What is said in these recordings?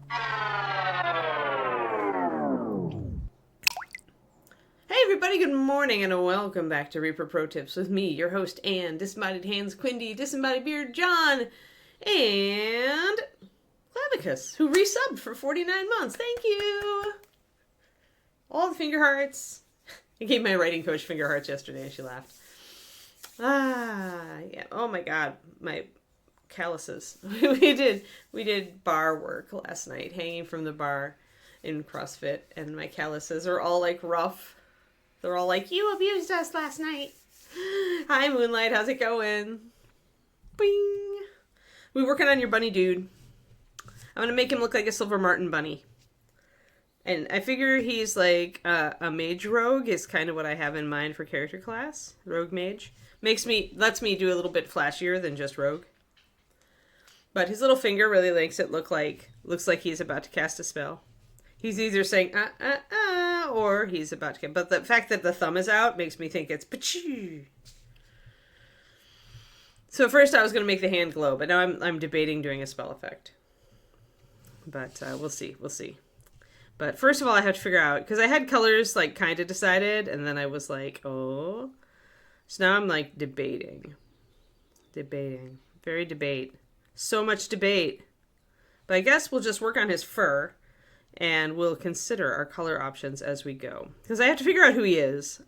Hey everybody, good morning and welcome back to Reaper Pro Tips with me, your host, Ann, Disembodied Hands, Quindy, Disembodied Beard, John, and Clavicus, who resubbed for 49 months. Thank you! All the finger hearts. I gave my writing coach finger hearts yesterday and she laughed. Yeah. Oh my god, my calluses. we did bar work last night, hanging from the bar in CrossFit, and my calluses are all like rough. They're all like, you abused us last night. Hi, Moonlight. How's it going? Bing. We working on your bunny, dude. I'm going to make him look like a Silver Martin bunny. And I figure he's like a mage rogue is kind of what I have in mind for character class. Rogue mage. Lets me do a little bit flashier than just rogue. But his little finger really makes it looks like he's about to cast a spell. He's either saying, or he's about to get... But the fact that the thumb is out makes me think it's... Pachoo. So first I was going to make the hand glow, but now I'm debating doing a spell effect. But we'll see. But first of all, I have to figure out... Because I had colors, like, kind of decided, and then I was like, oh... So now I'm, like, debating. Very debate. So much debate. But I guess we'll just work on his fur... And we'll consider our color options as we go. Because I have to figure out who he is.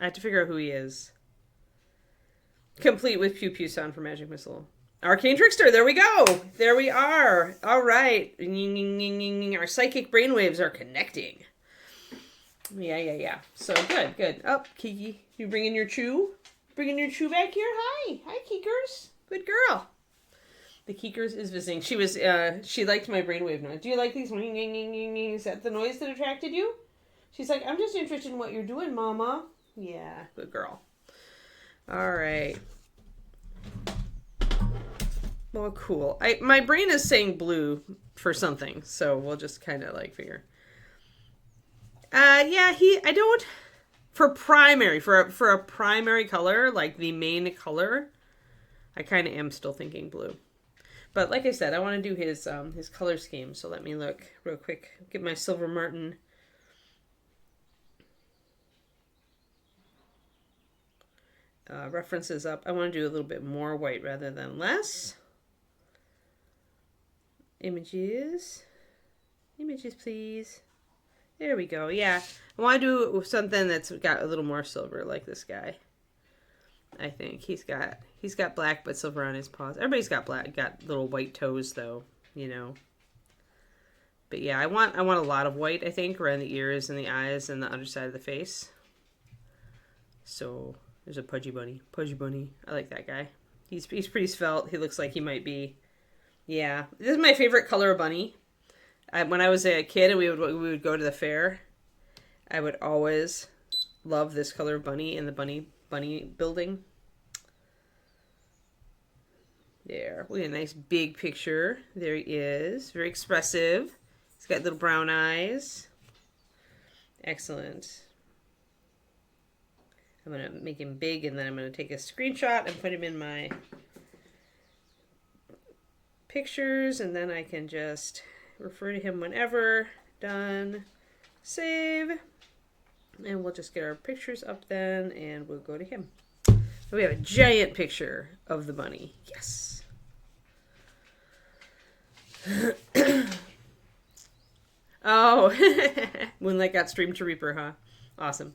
Complete with Pew Pew sound for Magic Missile. Arcane Trickster, there we go! There we are! Alright. Our psychic brainwaves are connecting. Yeah. So, good. Oh, Kiki, you bringing your chew? Bringing your chew back here? Hi, Keekers. Good girl. The Keekers is visiting. She liked my brainwave noise. Do you like these? Is that the noise that attracted you? She's like, I'm just interested in what you're doing, Mama. Yeah, good girl. All right. Well, cool. My brain is saying blue for something, so we'll just kind of like figure. For a primary color, like the main color, I kind of am still thinking blue. But like I said, I want to do his color scheme. So let me look real quick. Get my Silver Martin. References up. I want to do a little bit more white rather than less. Images, please. There we go. Yeah, I want to do something that's got a little more silver, like this guy. I think he's got black but silver on his paws. Everybody's got little white toes though, you know. But yeah, I want a lot of white, I think, around the ears and the eyes and the underside of the face. So there's a Pudgy Bunny. I like that guy. He's pretty svelte. He looks like he might be. Yeah, this is my favorite color of bunny. When I was a kid and we would go to the fair, I would always love this color of bunny in the bunny building. There. We got a nice big picture. There he is. Very expressive. He's got little brown eyes. Excellent. I'm going to make him big and then I'm going to take a screenshot and put him in my pictures and then I can just refer to him whenever. Done. Save. And we'll just get our pictures up then, and we'll go to him. So we have a giant picture of the bunny. Yes. Oh, Moonlight got streamed to Reaper, huh? Awesome.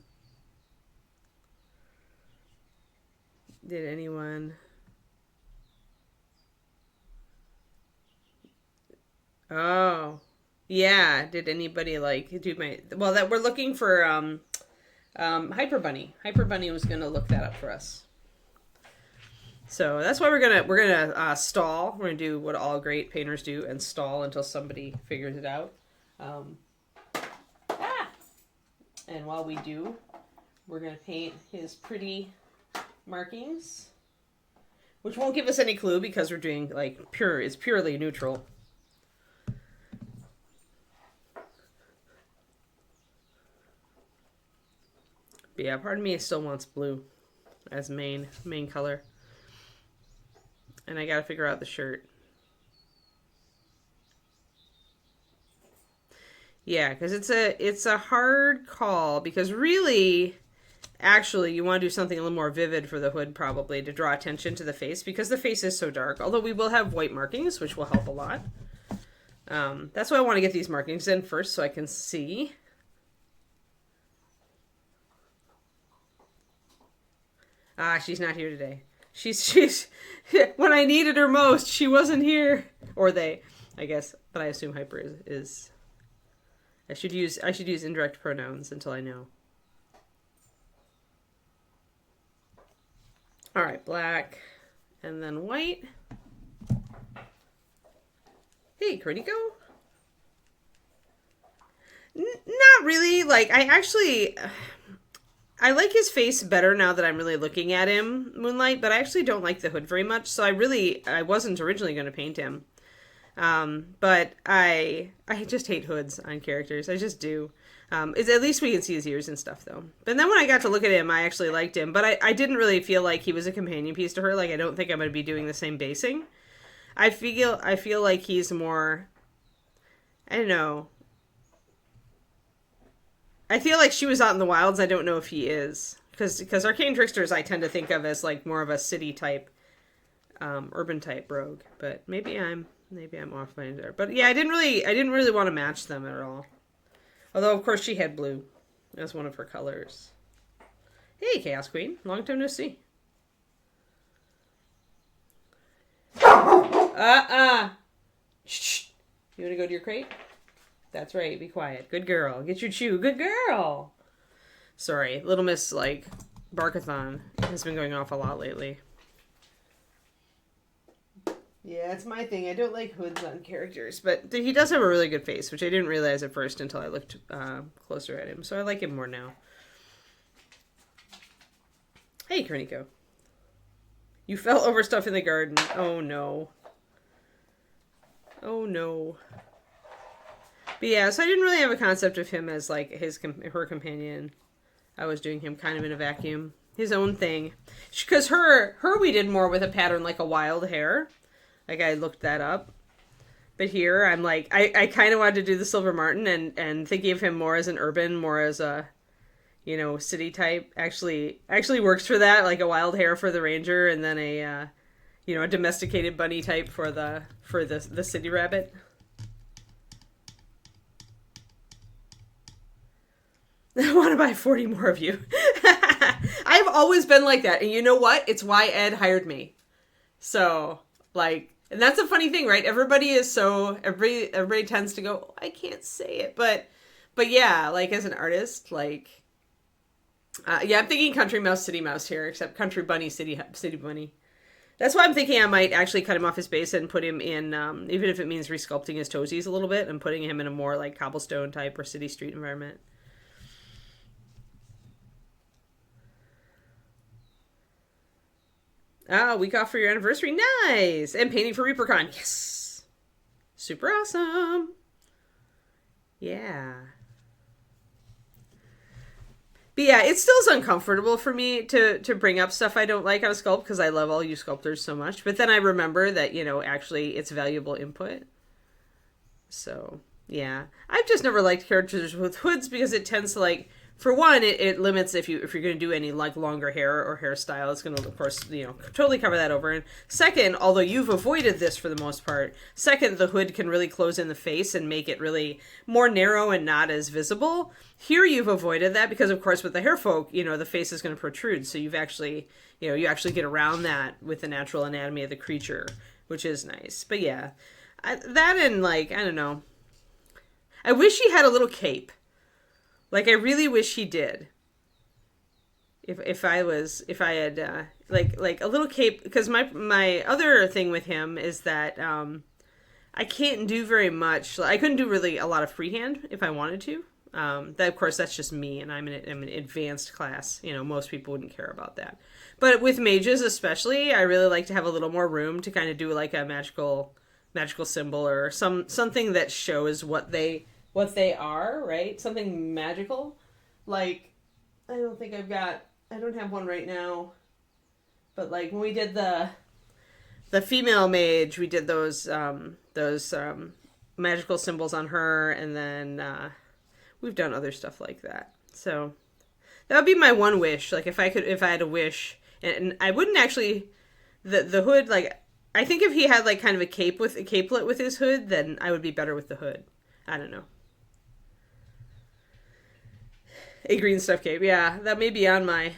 Did anyone... Oh. Yeah, did anybody do my... Well, that we're looking for Hyper Bunny. Hyper Bunny was going to look that up for us. So that's why we're gonna stall. We're gonna do what all great painters do and stall until somebody figures it out. And while we do, we're gonna paint his pretty markings, which won't give us any clue because we're doing it's purely neutral. But yeah, part of me still wants blue as main color. And I gotta figure out the shirt. Yeah, because it's a hard call because really, actually, you want to do something a little more vivid for the hood probably to draw attention to the face because the face is so dark. Although we will have white markings, which will help a lot. That's why I want to get these markings in first so I can see. Ah, she's not here today. She's when I needed her most, she wasn't here. Or they, I guess, but I assume Hyper is I should use indirect pronouns until I know. All right, black and then white. Hey, Critico. Not really. Like I like his face better now that I'm really looking at him, Moonlight, but I actually don't like the hood very much, so I wasn't originally going to paint him. But I just hate hoods on characters. I just do. It's, at least we can see his ears and stuff, though. But then when I got to look at him, I actually liked him. But I didn't really feel like he was a companion piece to her. Like, I don't think I'm going to be doing the same basing. I feel like he's more... I don't know. I feel like she was out in the wilds. I don't know if he is. Because Arcane Tricksters I tend to think of as, like, more of a city type, urban type rogue. But maybe I'm off by there. But yeah, I didn't really want to match them at all. Although of course she had blue as one of her colors. Hey, Chaos Queen, long time no see. Shh. You want to go to your crate? That's right. Be quiet. Good girl. Get your chew. Good girl. Sorry, Little Miss Barkathon has been going off a lot lately. Yeah, it's my thing. I don't like hoods on characters, but he does have a really good face, which I didn't realize at first until I looked closer at him. So I like him more now. Hey, Kerniko. You fell over stuff in the garden. Oh, no. Oh, no. But yeah, so I didn't really have a concept of him as, like, her companion. I was doing him kind of in a vacuum. His own thing. Because her we did more with a pattern like a wild hair. Like, I looked that up. But here, I'm like, I kind of wanted to do the Silver Martin and thinking of him more as an urban, more as a, city type. Actually works for that, like a wild hair for the ranger and then a domesticated bunny type for the city rabbit. I want to buy 40 more of you. I've always been like that. And you know what? It's why Ed hired me. So, and that's a funny thing, right? Everybody tends to go, oh, I can't say it. But yeah, as an artist, I'm thinking country mouse, city mouse here, except country bunny, city bunny. That's why I'm thinking I might actually cut him off his base and put him in, even if it means resculpting his toesies a little bit and putting him in a more cobblestone type or city street environment. Ah, week off for your anniversary. Nice! And painting for ReaperCon. Yes! Super awesome! Yeah. But yeah, it still is uncomfortable for me to bring up stuff I don't like on a sculpt because I love all you sculptors so much. But then I remember that, actually it's valuable input. So, yeah. I've just never liked characters with hoods because it tends to for one, it limits if you're going to do any longer hair or hairstyle. It's going to, of course, totally cover that over. And second, although you've avoided this for the most part, second, the hood can really close in the face and make it really more narrow and not as visible. Here, you've avoided that because, of course, with the Harefolk, the face is going to protrude. So you've actually, you actually get around that with the natural anatomy of the creature, which is nice. But yeah, that and I don't know. I wish he had a little cape. I really wish he did. If I had a little cape, because my other thing with him is that I can't do very much. I couldn't do really a lot of freehand if I wanted to. That of course that's just me, and I'm an advanced class. Most people wouldn't care about that. But with mages especially, I really like to have a little more room to kind of do a magical symbol or something that shows what they are, right? Something magical. I don't have one right now. But when we did the female mage, we did those magical symbols on her, and then we've done other stuff like that. So that would be my one wish. Like if I had a wish, and I wouldn't actually the hood. Like I think if he had like kind of a capelet with his hood, then I would be better with the hood. I don't know. A green stuff cape, yeah, that may be on my.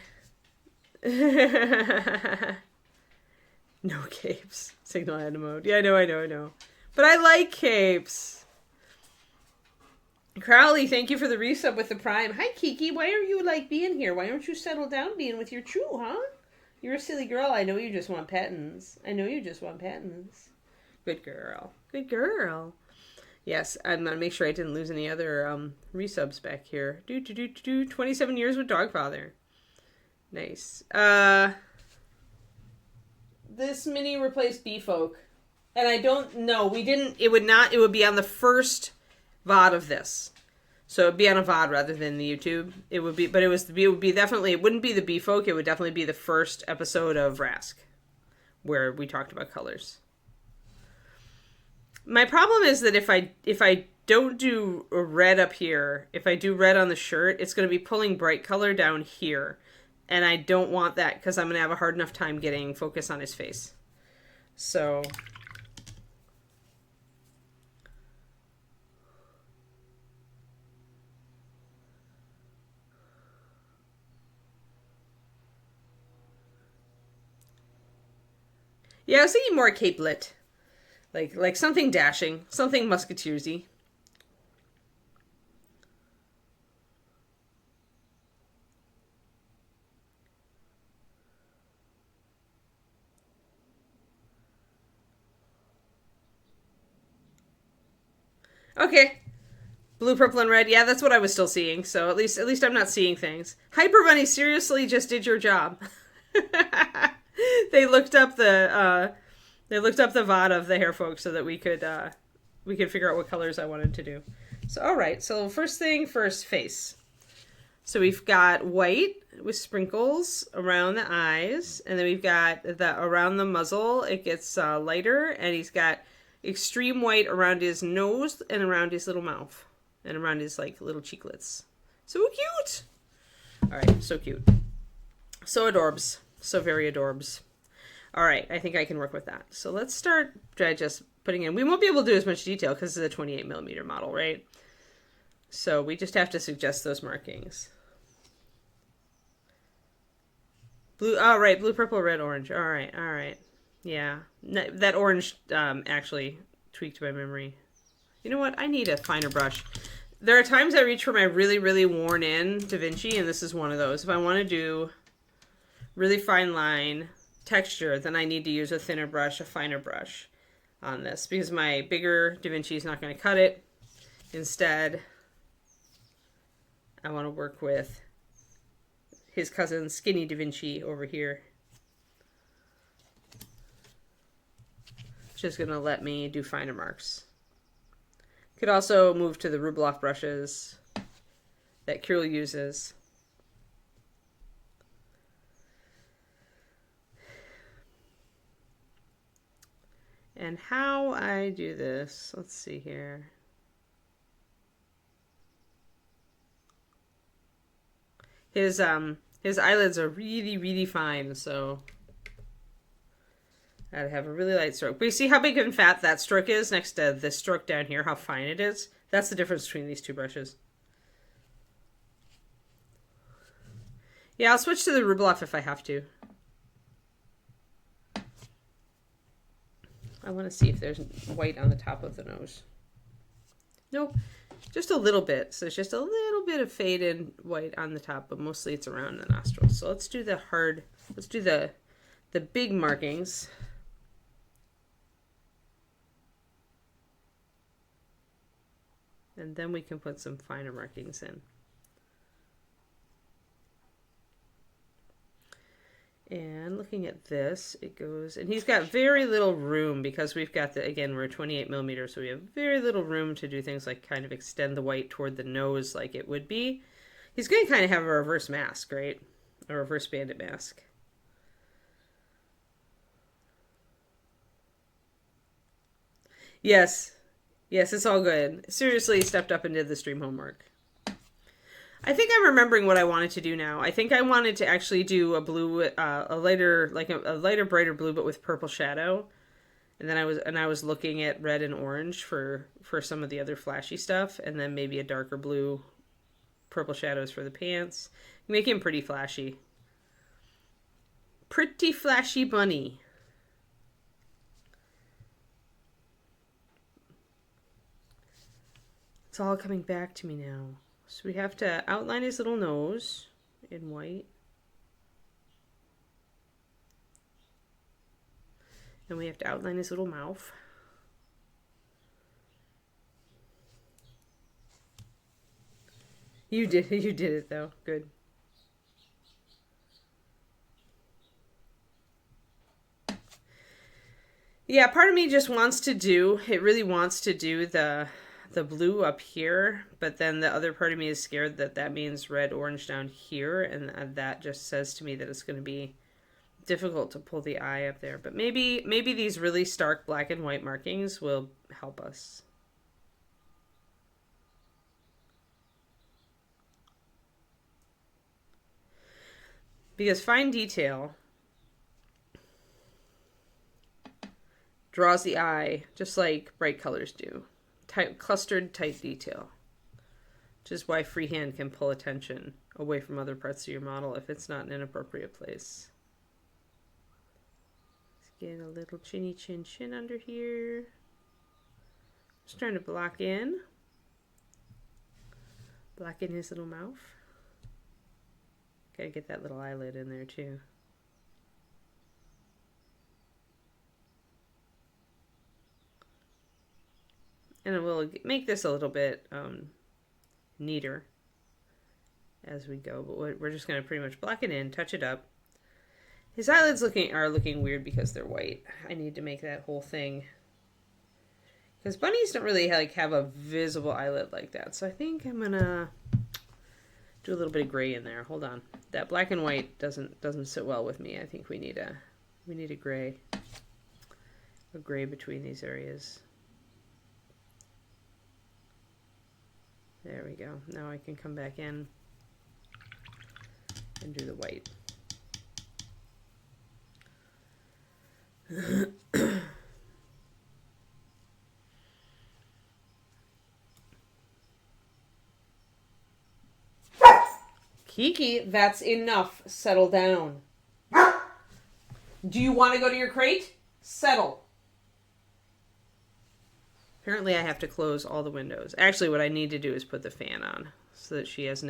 No capes. Signal add mode. Yeah, I know. But I like capes. Crowley, thank you for the resub with the Prime. Hi, Kiki. Why are you like being here? Why don't you settle down being with your Chew, huh? You're a silly girl. I know you just want patents. Good girl. Good girl. Yes, I'm gonna make sure I didn't lose any other resubs back here. 27 years with Dogfather. Nice. This mini replaced B-Folk. And I don't know, it would be on the first VOD of this. So it would be on a VOD rather than the YouTube. It would be definitely, it wouldn't be the B-Folk, it would definitely be the first episode of Rask, where we talked about colors. My problem is that if I don't do red up here, if I do red on the shirt, it's going to be pulling bright color down here. And I don't want that because I'm going to have a hard enough time getting focus on his face. So yeah, I was thinking more capelet. Like something dashing, something musketeersy. Okay. Blue, purple, and red. Yeah, that's what I was still seeing. So at least I'm not seeing things. Hyper Bunny seriously just did your job. They looked up the VOD of the Harefolk so that we could figure out what colors I wanted to do. So all right. So first thing first, face. So we've got white with sprinkles around the eyes, and then we've got around the muzzle. It gets lighter, and he's got extreme white around his nose and around his little mouth and around his like little cheeklets. So cute. All right, so cute. So adorbs. So very adorbs. All right, I think I can work with that. So let's start just putting in. We won't be able to do as much detail because it's a 28mm model, right? So we just have to suggest those markings. Blue, oh, right, blue, purple, red, orange. All right. Yeah, that orange actually tweaked my memory. You know what? I need a finer brush. There are times I reach for my really, really worn in Da Vinci, and this is one of those. If I want to do really fine line texture, then I need to use a thinner brush, a finer brush on this, because my bigger Da Vinci is not going to cut it. Instead, I want to work with his cousin Skinny Da Vinci over here. Just going to let me do finer marks. Could also move to the Rubloff brushes that Kirill uses. And how I do this, let's see here. His eyelids are really, really fine, so I'd have a really light stroke. But you see how big and fat that stroke is next to this stroke down here, how fine it is? That's the difference between these two brushes. Yeah, I'll switch to the Rubloff if I have to. I want to see if there's white on the top of the nose. Nope, just a little bit. So it's just a little bit of faded white on the top, but mostly it's around the nostrils. So let's do the big markings. And then we can put some finer markings in. And looking at this, it goes, and he's got very little room because we've got again, we're 28mm, so we have very little room to do things like kind of extend the white toward the nose like it would be. He's going to kind of have a reverse mask, right? A reverse bandit mask. Yes. Yes, it's all good. Seriously stepped up and did the stream homework. I think I'm remembering what I wanted to do now. I think I wanted to actually do a blue, a lighter, like a lighter, brighter blue, but with purple shadow. And then I was looking at red and orange for some of the other flashy stuff, and then maybe a darker blue, purple shadows for the pants. Make him pretty flashy. Pretty flashy bunny. It's all coming back to me now. So we have to outline his little nose in white. And we have to outline his little mouth. You did it though. Good. Yeah, part of me just wants to do, it really wants to do the blue up here, but then the other part of me is scared that that means red, orange down here, and that just says to me that it's going to be difficult to pull the eye up there. But maybe these really stark black and white markings will help us. Because fine detail draws the eye just like bright colors do. Tight, clustered, tight detail. Which is why freehand can pull attention away from other parts of your model if it's not in an appropriate place. Let's get a little chinny chin chin under here. Just trying to block in his little mouth. Gotta get that little eyelid in there too. And we'll make this a little bit neater as we go, but we're just going to pretty much block it in, touch it up. His eyelids are looking weird because they're white. I need to make that whole thing, because bunnies don't really have a visible eyelid like that. So I think I'm gonna do a little bit of gray in there. Hold on, that black and white doesn't sit well with me. I think we need a gray, between these areas. There we go. Now I can come back in and do the white. Kiki, that's enough. Settle down. Do you want to go to your crate? Settle. Apparently I have to close all the windows. Actually, what I need to do is put the fan on so that she has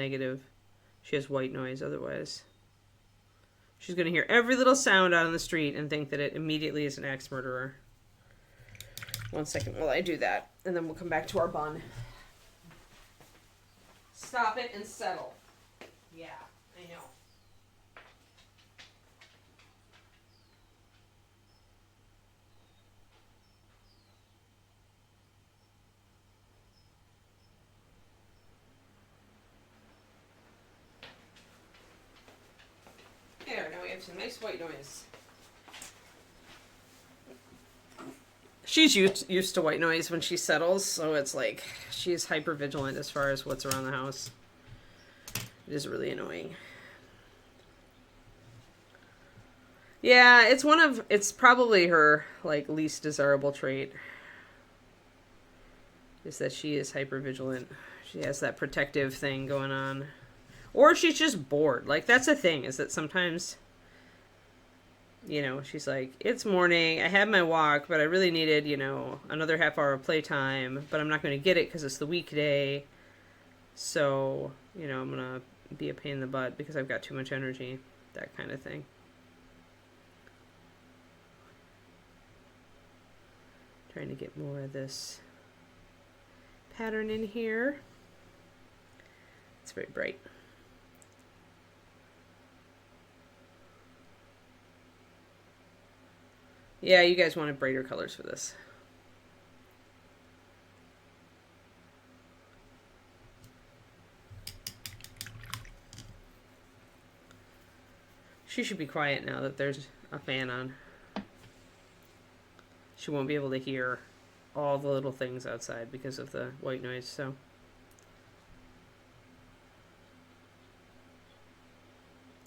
white noise otherwise. She's going to hear every little sound out on the street and think that it immediately is an axe murderer. 1 second while I do that, and then we'll come back to our bun. Stop it and settle. Yeah, I know. There, now we have some nice white noise. She's used to white noise when she settles, so it's like she's hyper vigilant as far as what's around the house. It is really annoying. Yeah, it's probably her least desirable trait. Is that she is hyper vigilant. She has that protective thing going on. Or she's just bored. That's the thing, is that sometimes, she's like, it's morning, I had my walk, but I really needed, another half hour of playtime, but I'm not going to get it because it's the weekday. So, I'm going to be a pain in the butt because I've got too much energy. That kind of thing. Trying to get more of this pattern in here. It's very bright. Yeah, you guys wanted brighter colors for this. She should be quiet now that there's a fan on. She won't be able to hear all the little things outside because of the white noise. So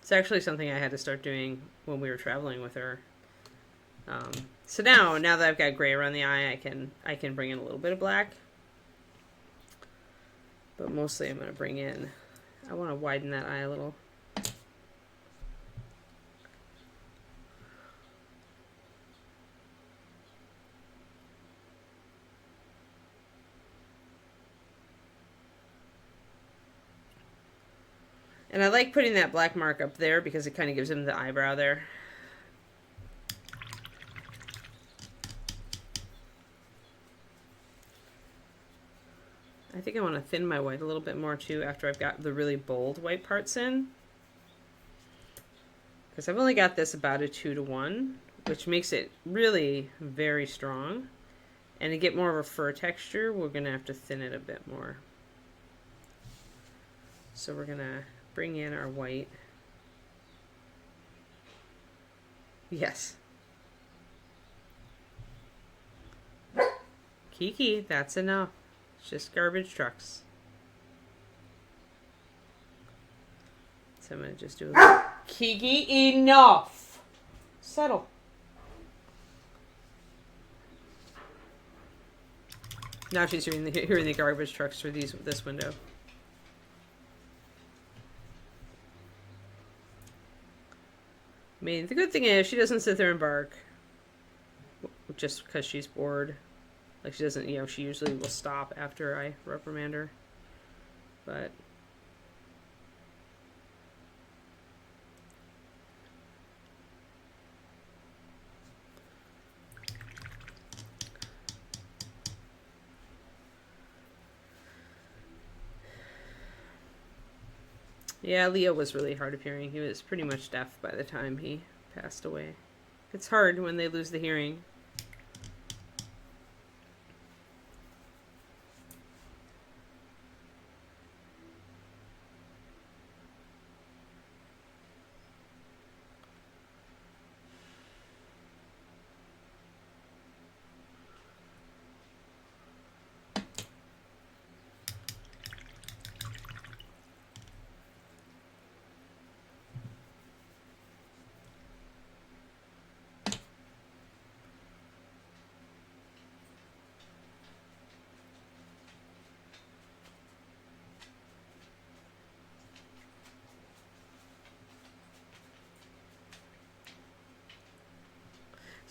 it's actually something I had to start doing when we were traveling with her. So now that I've got gray around the eye, I can bring in a little bit of black. But mostly I'm going to bring in, I want to widen that eye a little. And I like putting that black mark up there because it kind of gives him the eyebrow there. I think I want to thin my white a little bit more too after I've got the really bold white parts in. Because I've only got this about a 2-to-1, which makes it really very strong. And to get more of a fur texture, we're going to have to thin it a bit more. So we're going to bring in our white. Yes. Kiki, that's enough. It's just garbage trucks. So I'm going to just do a... Kiki, enough! Settle. Now she's hearing the garbage trucks through this window. I mean, the good thing is she doesn't sit there and bark just because she's bored. Like, she doesn't, she usually will stop after I reprimand her. But yeah, Leo was really hard of hearing. He was pretty much deaf by the time he passed away. It's hard when they lose the hearing.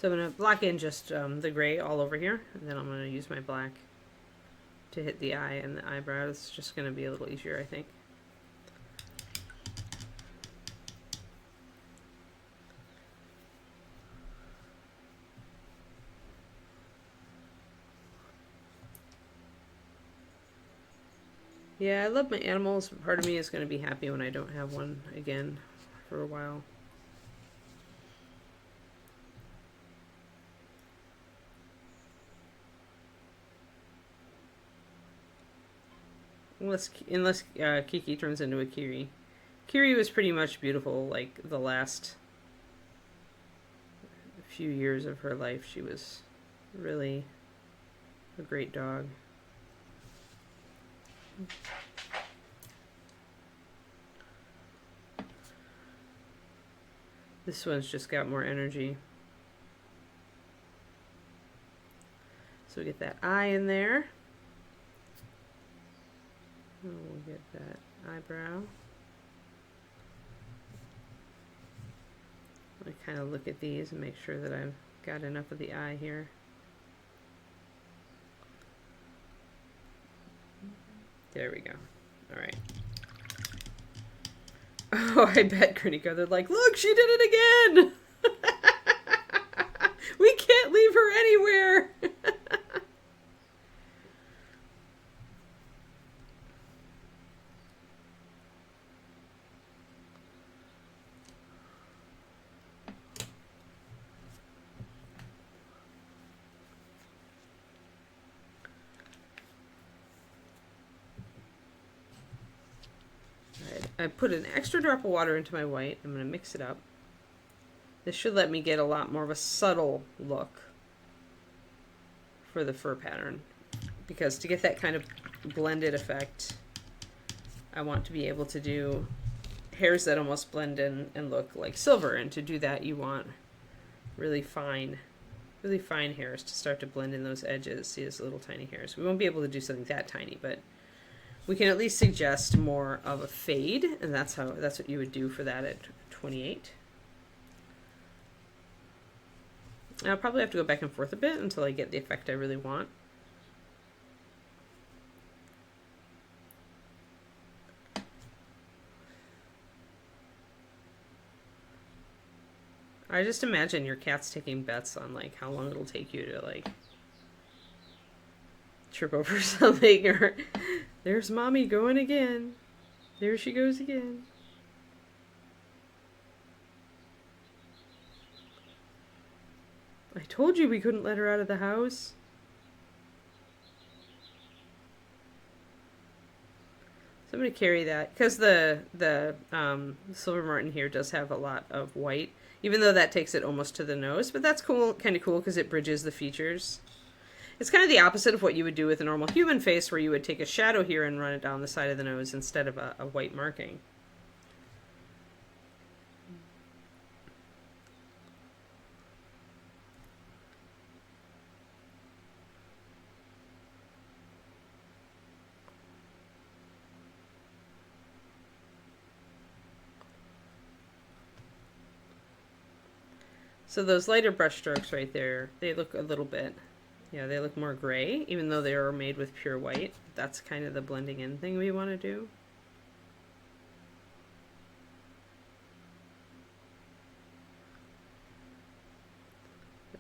So I'm going to block in just the gray all over here, and then I'm going to use my black to hit the eye and the eyebrow. It's just going to be a little easier, I think. Yeah, I love my animals, but part of me is going to be happy when I don't have one again for a while. Unless Kiki turns into a Kiri. Kiri was pretty much beautiful, like the last few years of her life. She was really a great dog. This one's just got more energy. So we get that eye in there. And we'll get that eyebrow. I kind of look at these and make sure that I've got enough of the eye here. There we go. All right. Oh, I bet Krinika, they're like, look, she did it again! We can't leave her anywhere! I put an extra drop of water into my white. I'm going to mix it up. This should let me get a lot more of a subtle look for the fur pattern, because to get that kind of blended effect, I want to be able to do hairs that almost blend in and look like silver. And to do that, you want really fine hairs to start to blend in those edges. See those little tiny hairs. We won't be able to do something that tiny, but we can at least suggest more of a fade, and that's what you would do for that at 28. I'll probably have to go back and forth a bit until I get the effect I really want. I just imagine your cat's taking bets on like how long it'll take you to like trip over something, or there's mommy going again. There she goes again. I told you we couldn't let her out of the house. So I'm going to carry that because the Silver Martin here does have a lot of white, even though that takes it almost to the nose. But that's cool, kind of cool, because it bridges the features. It's kind of the opposite of what you would do with a normal human face, where you would take a shadow here and run it down the side of the nose instead of a white marking. So those lighter brush strokes right there, they look a little bit, yeah, they look more gray, even though they are made with pure white. That's kind of the blending in thing we want to do.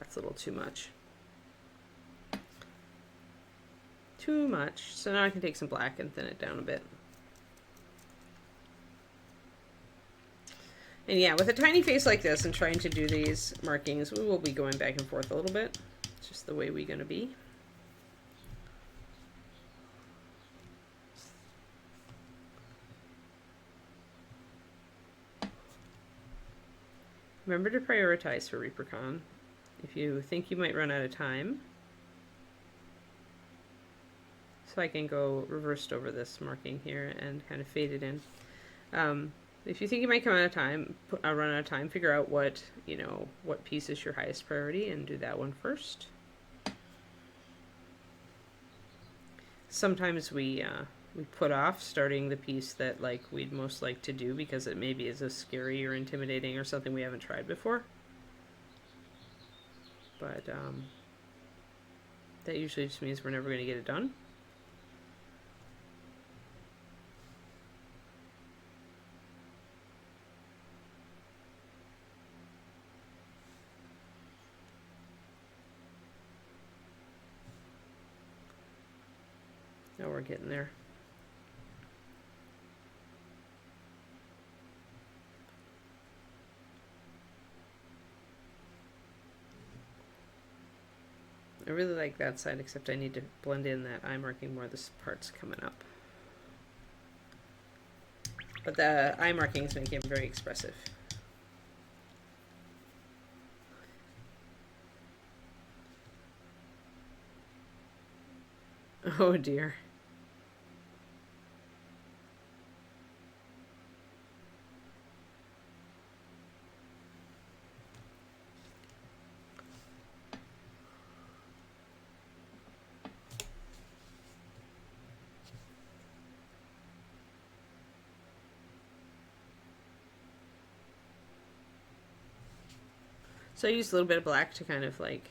That's a little too much. Too much. So now I can take some black and thin it down a bit. And yeah, with a tiny face like this and trying to do these markings, we will be going back and forth a little bit. It's just the way we're going to be. Remember to prioritize for Reapercon. If you think you might run out of time. So I can go reversed over this marking here and kind of fade it in. If you think you might come out of time, run out of time, figure out what piece is your highest priority and do that one first. Sometimes we put off starting the piece that like we'd most like to do because it maybe is a scary or intimidating or something we haven't tried before. But that usually just means we're never going to get it done. Now we're getting there. I really like that side, except I need to blend in that eye marking more. This part's coming up. But the eye markings make him very expressive. Oh dear. So I used a little bit of black to kind of like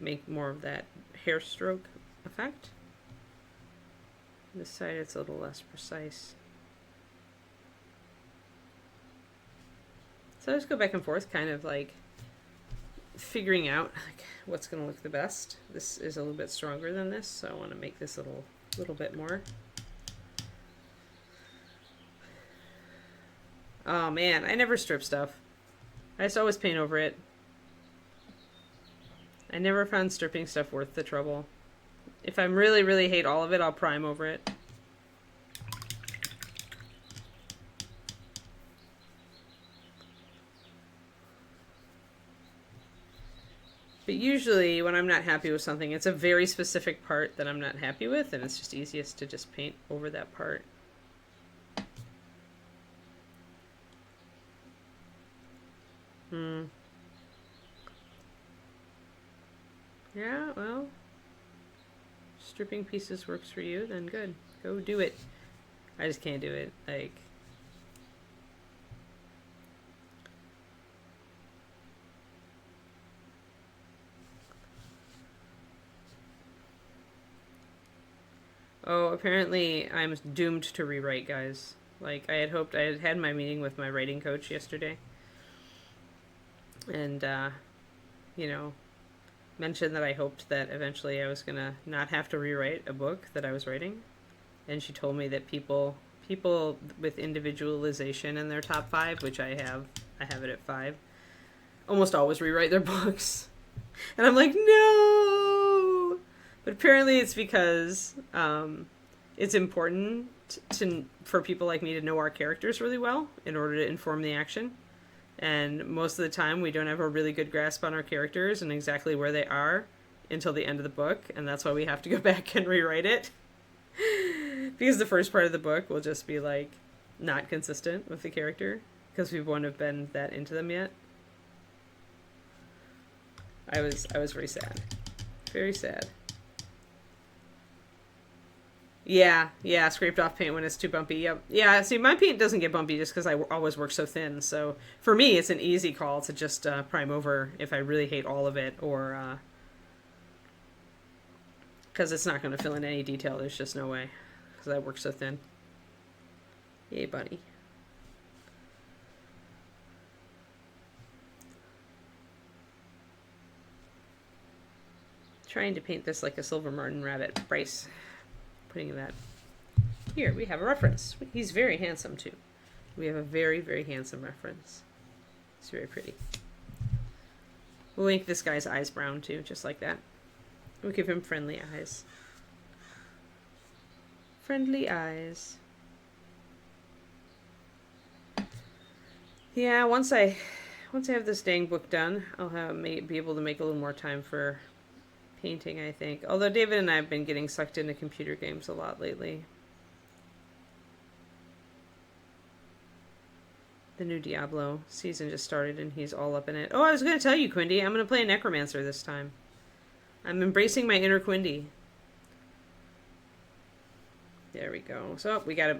make more of that hair stroke effect. This side it's a little less precise. So I just go back and forth, kind of like figuring out like what's going to look the best. This is a little bit stronger than this, so I want to make this a little bit more. Oh man, I never strip stuff. I just always paint over it. I never found stripping stuff worth the trouble. If I really, really hate all of it, I'll prime over it. But But usually when I'm not happy with something, it's a very specific part that I'm not happy with, and it's just easiest to just paint over that part. Yeah, well, stripping pieces works for you, then good. Go do it. I just can't do it. Like, oh, apparently I'm doomed to rewrite, guys. Like, I had hoped, I had my meeting with my writing coach yesterday. And, you know, mentioned that I hoped that eventually I was going to not have to rewrite a book that I was writing. And she told me that people with individualization in their top 5, which I have it at 5, almost always rewrite their books. And I'm like, no! But apparently it's because it's important for people like me to know our characters really well in order to inform the action. And most of the time we don't have a really good grasp on our characters and exactly where they are until the end of the book. And that's why we have to go back and rewrite it. Because the first part of the book will just be like not consistent with the character because we won't have been that into them yet. I was very sad. Very sad. Yeah, scraped off paint when it's too bumpy. Yep. Yeah, see, my paint doesn't get bumpy just because I always work so thin. So for me, it's an easy call to just prime over if I really hate all of it, or because it's not going to fill in any detail. There's just no way because I work so thin. Yay, buddy. Trying to paint this like a silver martin rabbit. Bryce. Putting that here. We have a reference. He's very handsome too. We have a very, very handsome reference. It's very pretty. We'll make this guy's eyes brown too, just like that. We'll give him friendly eyes. Friendly eyes. Yeah, once I have this dang book done, I'll be able to make a little more time for painting, I think. Although David and I have been getting sucked into computer games a lot lately. The new Diablo season just started and he's all up in it. Oh, I was going to tell you, Quindy, I'm going to play a Necromancer this time. I'm embracing my inner Quindy. There we go. So we got to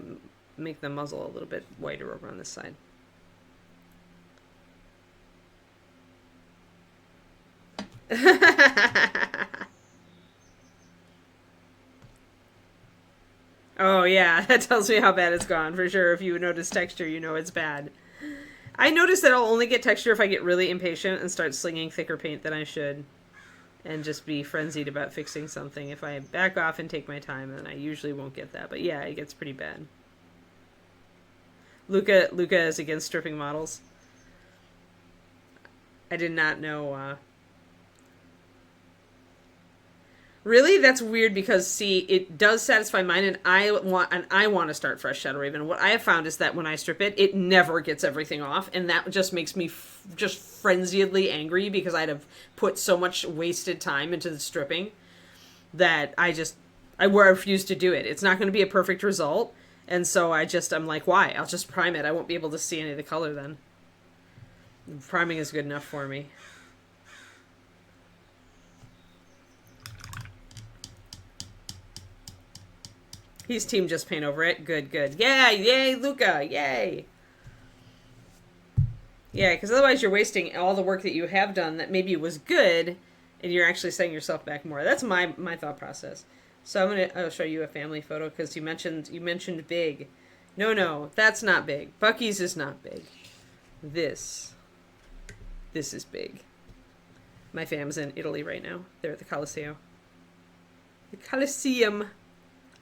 make the muzzle a little bit whiter over on this side. Oh yeah, that tells me how bad it's gone for sure. If you notice texture, you know it's bad. I notice that I'll only get texture if I get really impatient and start slinging thicker paint than I should, and just be frenzied about fixing something. If I back off and take my time, then I usually won't get that. But yeah, it gets pretty bad. Luca is against stripping models. I did not know. Really? That's weird because, see, it does satisfy mine, and I want to start fresh Shadow Raven. What I have found is that when I strip it, it never gets everything off, and that just makes me just frenziedly angry because I'd have put so much wasted time into the stripping that I refuse to do it. It's not going to be a perfect result, and so I'm like, why? I'll just prime it. I won't be able to see any of the color then. Priming is good enough for me. He's team just paint over it. Good. Yeah, yay, Luca, yay. Yeah, because otherwise you're wasting all the work that you have done that maybe was good, and you're actually setting yourself back more. That's my thought process. So I'll show you a family photo because you mentioned big. No, that's not big. Bucky's is not big. This is big. My fam's in Italy right now. They're at the Coliseum. The Coliseum.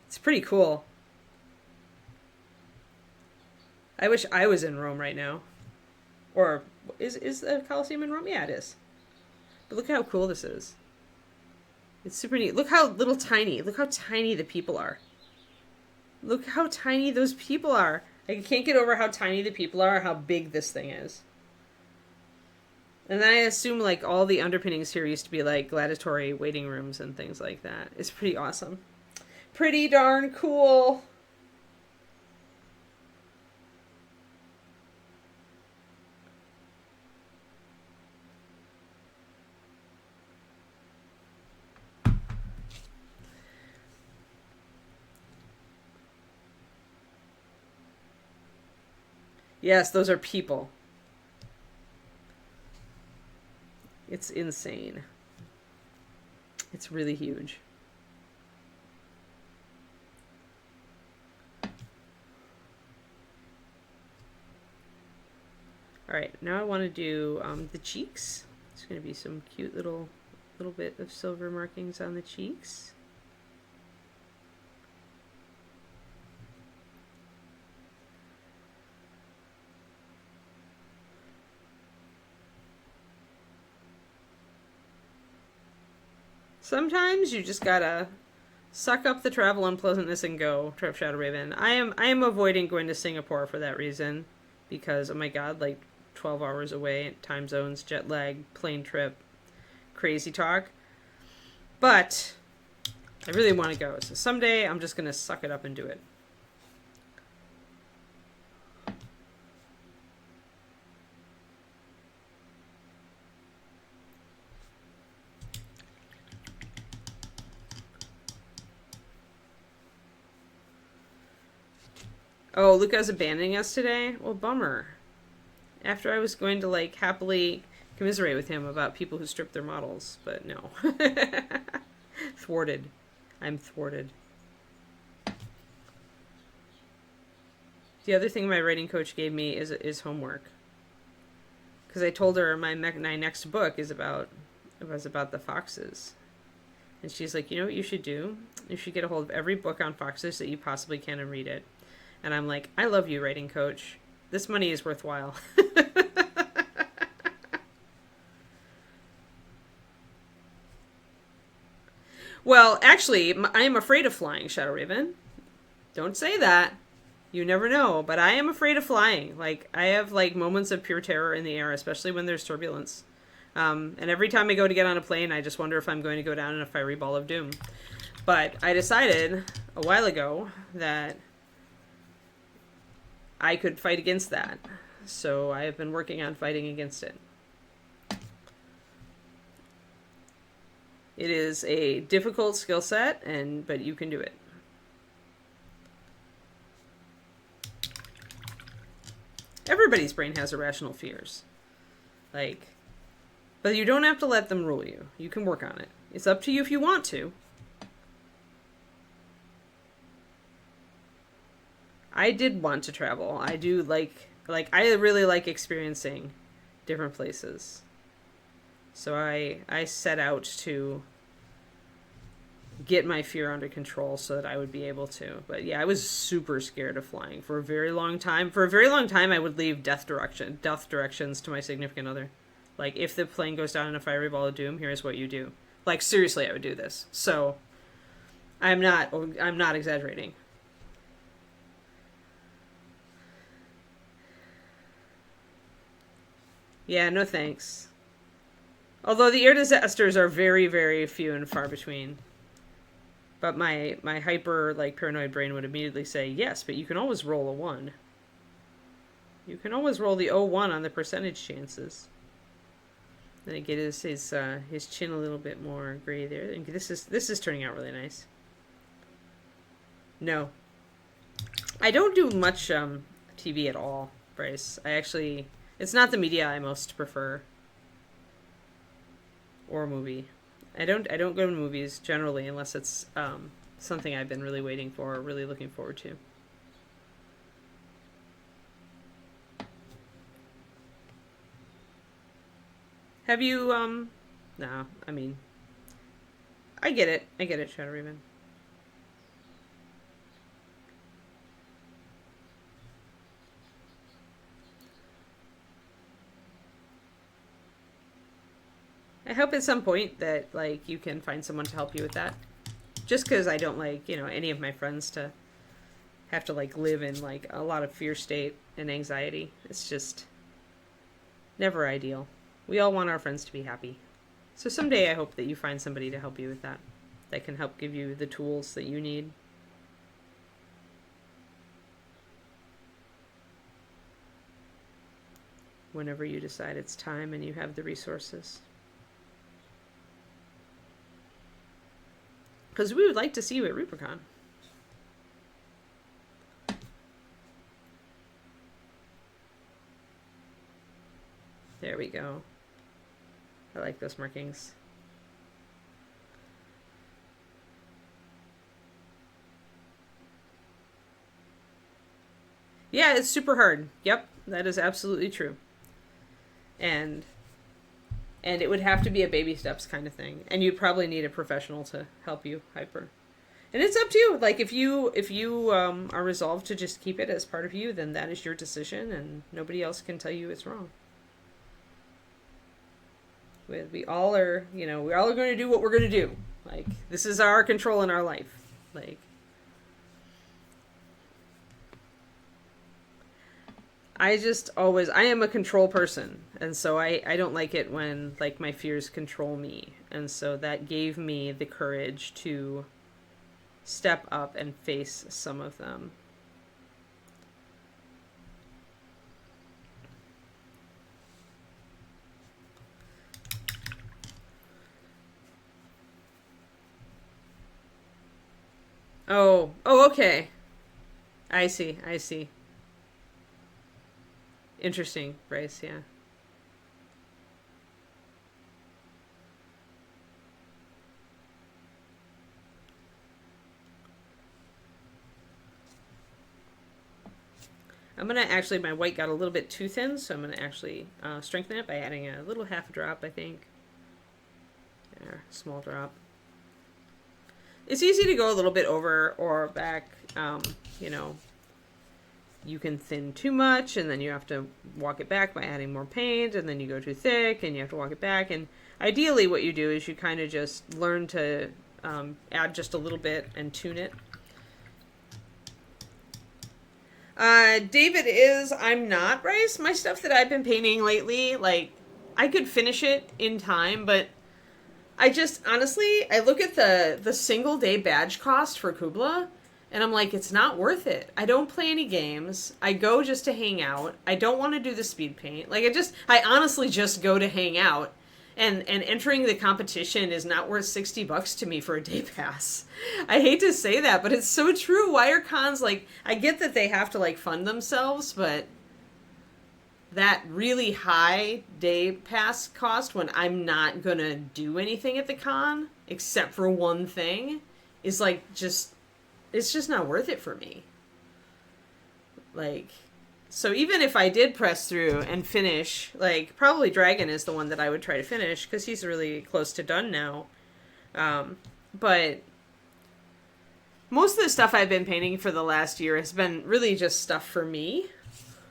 It's pretty cool. I wish I was in Rome right now. Or, is the Coliseum in Rome? Yeah, it is. But look how cool this is. It's super neat. Look how tiny the people are. Look how tiny those people are. I can't get over how tiny the people are, how big this thing is. And I assume like all the underpinnings here used to be like gladiatory waiting rooms and things like that. It's pretty awesome. Pretty darn cool. Yes, those are people. It's insane. It's really huge. All right, now I want to do the cheeks. It's going to be some cute little bit of silver markings on the cheeks. Sometimes you just gotta suck up the travel unpleasantness and go, Trev Shadow Raven. I am avoiding going to Singapore for that reason, because oh my god, like 12 hours away, time zones, jet lag, plane trip, crazy talk. But I really want to go, so someday I'm just gonna suck it up and do it. Oh, Luca's abandoning us today? Well, bummer. After I was going to, like, happily commiserate with him about people who strip their models, but no. Thwarted. I'm thwarted. The other thing my writing coach gave me is homework. Because I told her my next book was about the foxes. And she's like, you know what you should do? You should get a hold of every book on foxes that you possibly can and read it. And I'm like, I love you, writing coach. This money is worthwhile. Well, actually, I am afraid of flying, Shadow Raven. Don't say that. You never know, but I am afraid of flying. Like, I have, like, moments of pure terror in the air, especially when there's turbulence. And every time I go to get on a plane, I just wonder if I'm going to go down in a fiery ball of doom. But I decided a while ago that I could fight against that. So I have been working on fighting against it. It is a difficult skill set, but you can do it. Everybody's brain has irrational fears. Like, but you don't have to let them rule you. You can work on it. It's up to you if you want to. I did want to travel. I do like I really like experiencing different places. So I set out to get my fear under control so that I would be able to. But yeah, I was super scared of flying for a very long time. For a very long time, I would leave death directions to my significant other. Like, if the plane goes down in a fiery ball of doom, here's what you do. Like, seriously, I would do this. So I'm not exaggerating. Yeah, no thanks. Although the air disasters are very, very few and far between. But my hyper, like, paranoid brain would immediately say, yes, but you can always roll a 1. You can always roll the 01 on the percentage chances. Then I get his chin a little bit more gray there. And this is turning out really nice. No. I don't do much TV at all, Bryce. It's not the media I most prefer. Or movie. I don't go to movies generally unless it's something I've been really waiting for or really looking forward to. Have you no, I mean, I get it, Shadow Raven. I hope at some point that, like, you can find someone to help you with that. Just because I don't like, any of my friends to have to, like, live in, like, a lot of fear state and anxiety. It's just never ideal. We all want our friends to be happy. So someday I hope that you find somebody to help you with that. That can help give you the tools that you need. Whenever you decide it's time and you have the resources. Because we would like to see you at ReaperCon. There we go. I like those markings. Yeah, it's super hard. Yep, that is absolutely true. And it would have to be a baby steps kind of thing. And you'd probably need a professional to help you hyper. And it's up to you. Like if you are resolved to just keep it as part of you, then that is your decision and nobody else can tell you it's wrong. We all are, we're all going to do what we're going to do. Like, this is our control in our life. Like, I am a control person. And so I don't like it when, like, my fears control me. And so that gave me the courage to step up and face some of them. Oh, okay. I see. Interesting, Bryce, yeah. I'm going to actually, my white got a little bit too thin, so I'm going to actually strengthen it by adding a little half a drop, I think. There, small drop. It's easy to go a little bit over or back, you can thin too much and then you have to walk it back by adding more paint, and then you go too thick and you have to walk it back. And ideally what you do is you kind of just learn to add just a little bit and tune it. David is, I'm not, Bryce. My stuff that I've been painting lately, like, I could finish it in time, but I just, honestly, I look at the single day badge cost for Kubla, and I'm like, it's not worth it. I don't play any games. I go just to hang out. I don't want to do the speed paint. Like, I honestly just go to hang out. And entering the competition is not worth $60 to me for a day pass. I hate to say that, but it's so true. Why are cons, like, I get that they have to, like, fund themselves, but that really high day pass cost when I'm not gonna do anything at the con except for one thing is, like, it's just not worth it for me. Like, so even if I did press through and finish, like, probably Dragon is the one that I would try to finish because he's really close to done now. But most of the stuff I've been painting for the last year has been really just stuff for me.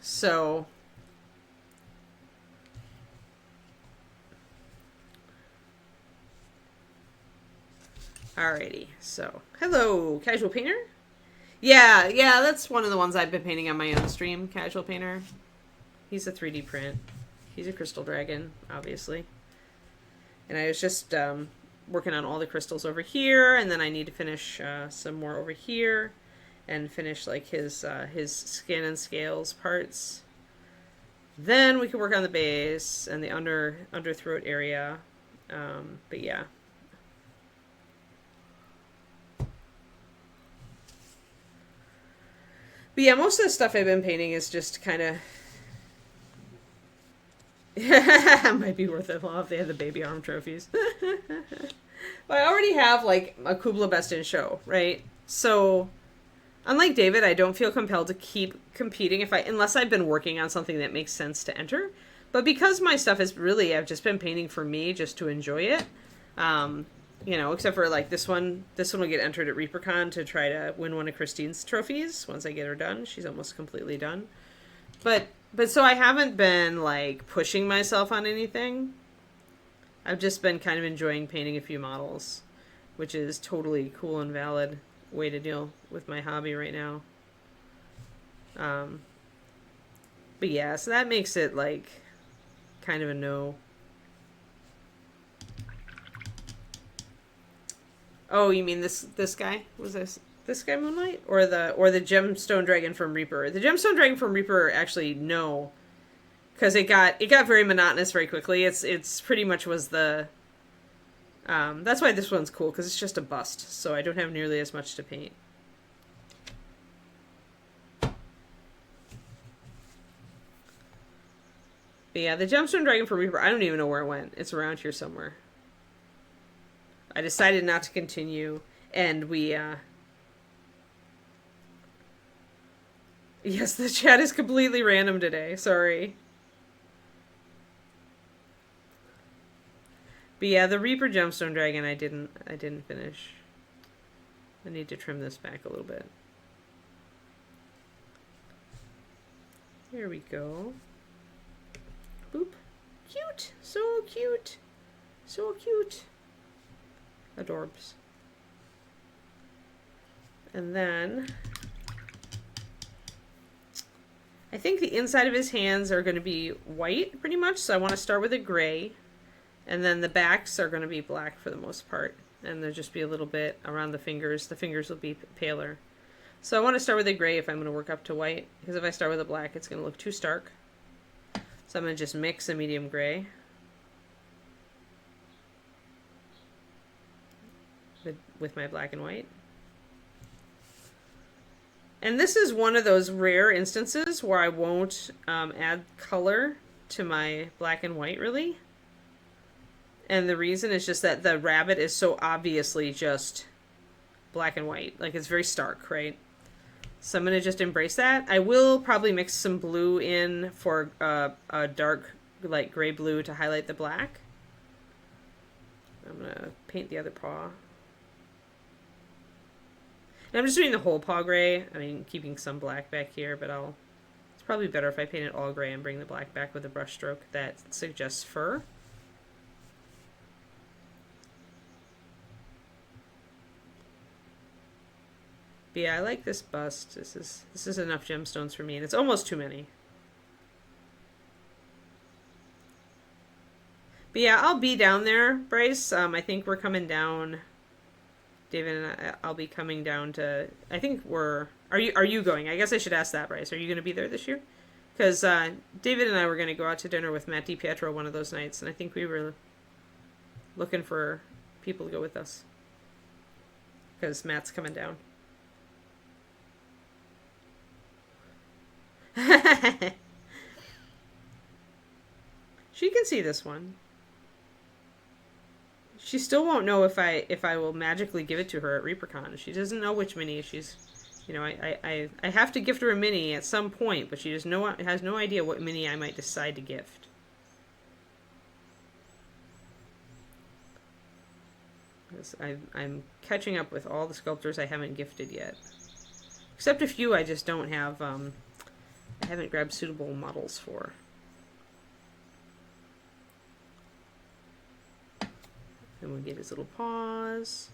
So alrighty, so hello, Casual Painter. Yeah, that's one of the ones I've been painting on my own stream, Casual Painter. He's a 3D print. He's a crystal dragon, obviously. And I was just working on all the crystals over here, and then I need to finish some more over here, and finish, like, his skin and scales parts. Then we can work on the base and the underthroat area. But yeah. But yeah, most of the stuff I've been painting is just kind of... might be worth it if they have the baby arm trophies. But I already have, like, a Kubla Best in Show, right? So, unlike David, I don't feel compelled to keep competing unless I've been working on something that makes sense to enter. But because my stuff is really, I've just been painting for me just to enjoy it. Except for, like, this one will get entered at ReaperCon to try to win one of Christine's trophies once I get her done. She's almost completely done. But so I haven't been, like, pushing myself on anything. I've just been kind of enjoying painting a few models, which is totally cool and valid way to deal with my hobby right now. But yeah, so that makes it, like, kind of a no. Oh, you mean this guy? Was this guy Moonlight? Or the Gemstone Dragon from Reaper? The Gemstone Dragon from Reaper, actually, no. Because it got very monotonous very quickly. It's pretty much was the... that's why this one's cool, because it's just a bust, so I don't have nearly as much to paint. But yeah, the Gemstone Dragon from Reaper, I don't even know where it went. It's around here somewhere. I decided not to continue, and we, Yes, the chat is completely random today. Sorry. But yeah, the Reaper Gemstone Dragon I didn't finish. I need to trim this back a little bit. There we go. Boop. Cute! So cute! So cute! Adorbs. And then... I think the inside of his hands are going to be white, pretty much, so I want to start with a gray. And then the backs are going to be black for the most part. And there'll just be a little bit around the fingers. The fingers will be paler. So I want to start with a gray if I'm going to work up to white. Because if I start with a black, it's going to look too stark. So I'm going to just mix a medium gray with my black and white. And this is one of those rare instances where I won't add color to my black and white, really. And the reason is just that the rabbit is so obviously just black and white. Like, it's very stark, right? So I'm going to just embrace that. I will probably mix some blue in for a dark, like, gray blue to highlight the black. I'm going to paint the other paw. And I'm just doing the whole paw gray. I mean, keeping some black back here, but it's probably better if I paint it all gray and bring the black back with a brush stroke that suggests fur. But yeah, I like this bust. This is enough gemstones for me, and it's almost too many. But yeah, I'll be down there, Bryce. I think we're coming down. David and I'll be coming down to. I think we're. Are you going? I guess I should ask that, Bryce. Are you going to be there this year? Because David and I were going to go out to dinner with Matt DiPietro one of those nights, and I think we were looking for people to go with us. Because Matt's coming down. She can see this one. She still won't know if I will magically give it to her at ReaperCon. She doesn't know which mini she's, you know, I have to gift her a mini at some point, but she has no idea what mini I might decide to gift. I'm catching up with all the sculptors I haven't gifted yet, except a few I just don't have. I haven't grabbed suitable models for. And we'll get his little paws.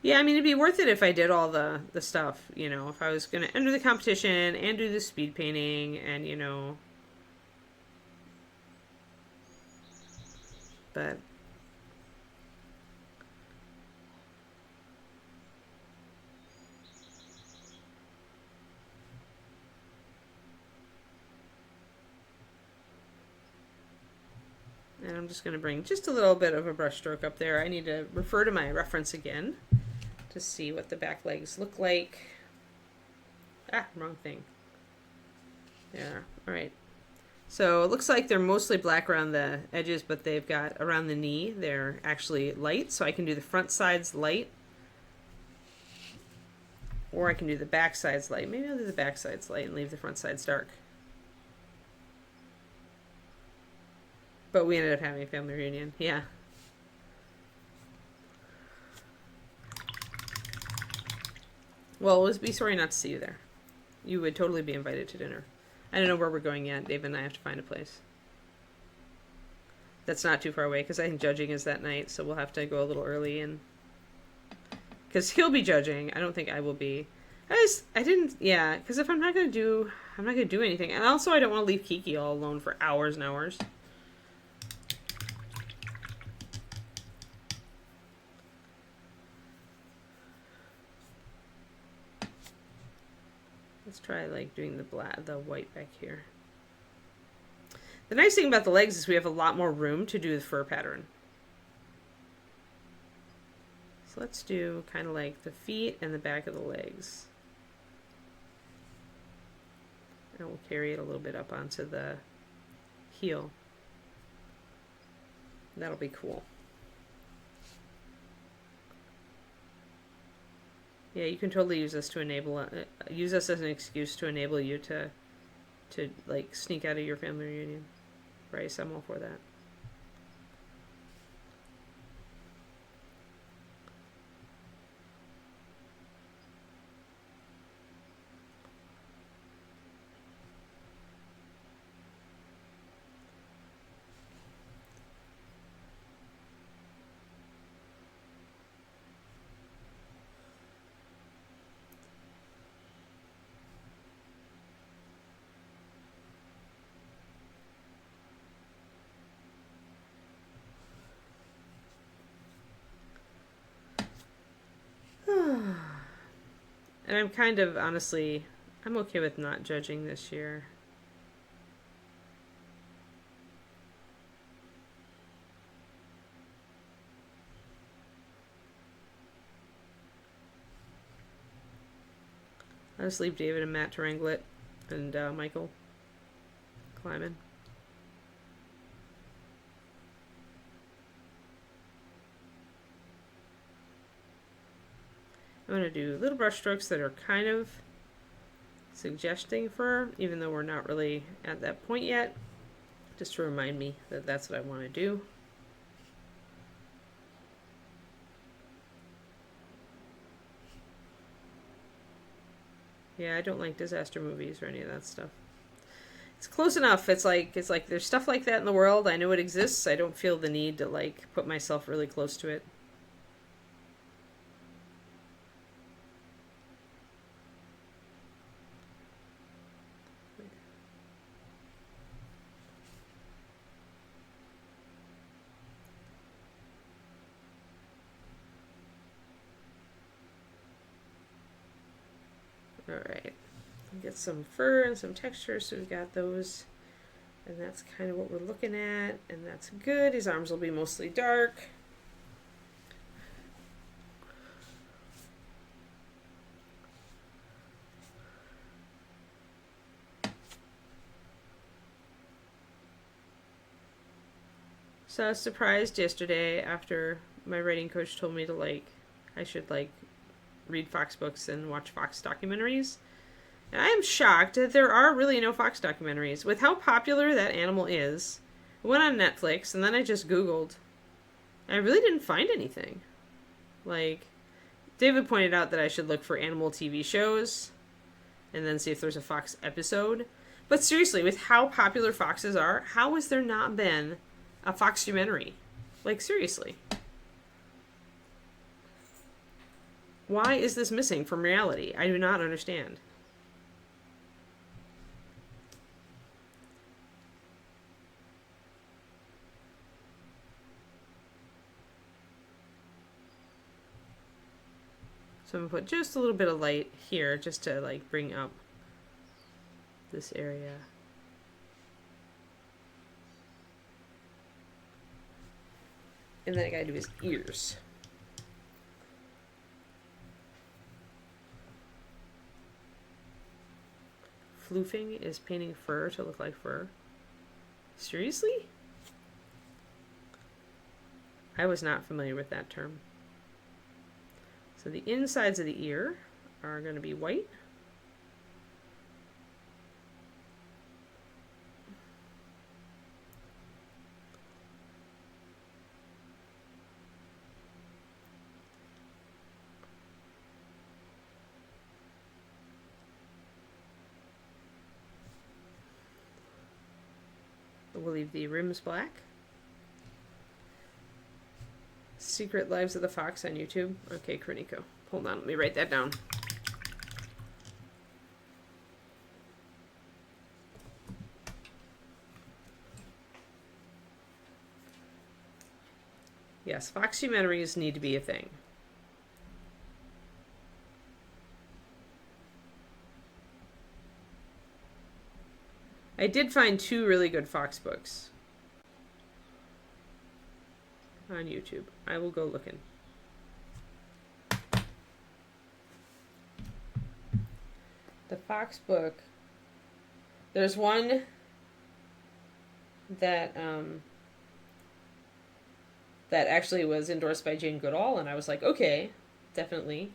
Yeah, I mean, it'd be worth it if I did all the stuff, you know, if I was going to enter the competition and do the speed painting and, you know. But. And I'm just going to bring just a little bit of a brush stroke up there. I need to refer to my reference again to see what the back legs look like. Ah, wrong thing. There. All right. So it looks like they're mostly black around the edges, but they've got around the knee, they're actually light. So I can do the front sides light, or I can do the back sides light. Maybe I'll do the back sides light and leave the front sides dark. But we ended up having a family reunion. Yeah. Well, it would be sorry not to see you there. You would totally be invited to dinner. I don't know where we're going yet. Dave and I have to find a place. That's not too far away because I think judging is that night, so we'll have to go a little early and because he'll be judging. I don't think I will be. I didn't, yeah, because if I'm not gonna do anything, and also I don't want to leave Kiki all alone for hours and hours. Let's try like doing the white back here. The nice thing about the legs is we have a lot more room to do the fur pattern. So let's do kind of like the feet and the back of the legs. And we'll carry it a little bit up onto the heel. That'll be cool. Yeah, you can totally use us to enable use us as an excuse to enable you to like sneak out of your family reunion. Bryce, I'm all for that. And I'm kind of, honestly, I'm okay with not judging this year. I'll just leave David and Matt to wrangle it, and Michael climbing. I'm going to do little brush strokes that are kind of suggesting fur, even though we're not really at that point yet, just to remind me that that's what I want to do. Yeah, I don't like disaster movies or any of that stuff. It's close enough. It's like there's stuff like that in the world. I know it exists. I don't feel the need to like put myself really close to it. Alright, get some fur and some texture, so we've got those, and that's kind of what we're looking at, and that's good. His arms will be mostly dark. So I was surprised yesterday after my writing coach told me to I should read Fox books and watch Fox documentaries. And I am shocked that there are really no Fox documentaries. With how popular that animal is, I went on Netflix and then I just Googled. And I really didn't find anything. David pointed out that I should look for animal TV shows and then see if there's a Fox episode. But seriously, with how popular foxes are, how has there not been a Fox documentary? Seriously. Why is this missing from reality? I do not understand. So I'm going to put just a little bit of light here just to bring up this area. And then I gotta do his ears. Floofing is painting fur to look like fur. Seriously? I was not familiar with that term. So the insides of the ear are going to be white. We'll leave the rims black. Secret Lives of the Fox on YouTube. Okay, Kroniko. Hold on, let me write that down. Yes, Foxymentaries need to be a thing. I did find 2 really good fox books on YouTube. I will go looking. The fox book. There's one that that actually was endorsed by Jane Goodall, and I was like, okay, definitely.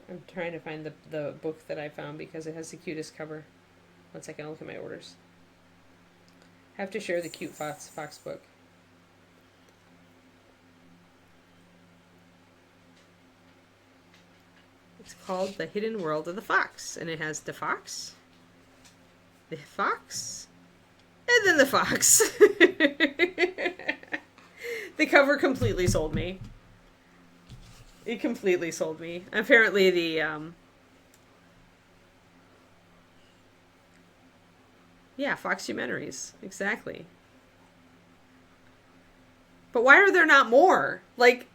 I'm trying to find the book that I found because it has the cutest cover. 1 second, I'll look at my orders. I have to share the cute fox book. It's called The Hidden World of the Fox, and it has the fox, and then the fox. The cover completely sold me. It completely sold me. Apparently the, yeah, Foxymentaries. Exactly. But why are there not more? Like,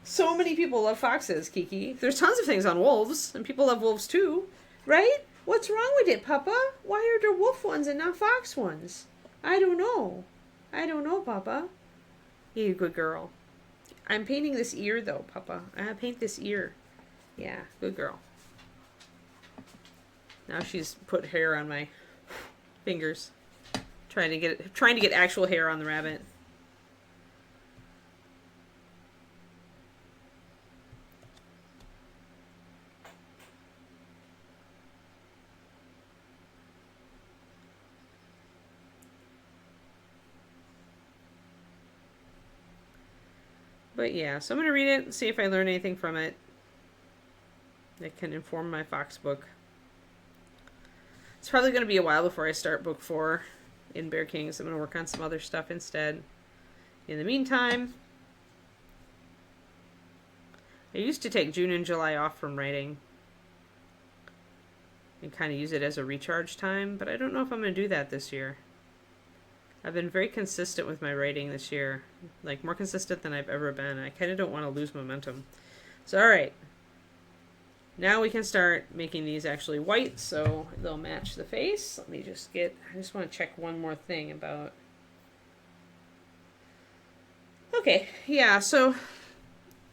so many people love foxes, Kiki. There's tons of things on wolves, and people love wolves too. Right? What's wrong with it, Papa? Why are there wolf ones and not fox ones? I don't know. I don't know, Papa. You good girl. I'm painting this ear, though, Papa. I paint this ear. Yeah, good girl. Now she's put hair on my fingers, trying to get actual hair on the rabbit. But yeah, so I'm going to read it and see if I learn anything from it that can inform my fox book. It's probably going to be a while before I start book 4 in Bear Kings. I'm going to work on some other stuff instead. In the meantime, I used to take June and July off from writing and kind of use it as a recharge time, but I don't know if I'm going to do that this year. I've been very consistent with my writing this year, like more consistent than I've ever been. I kind of don't want to lose momentum. So, all right. Now we can start making these actually white so they'll match the face. Let me just I just want to check one more thing about... Okay, yeah, so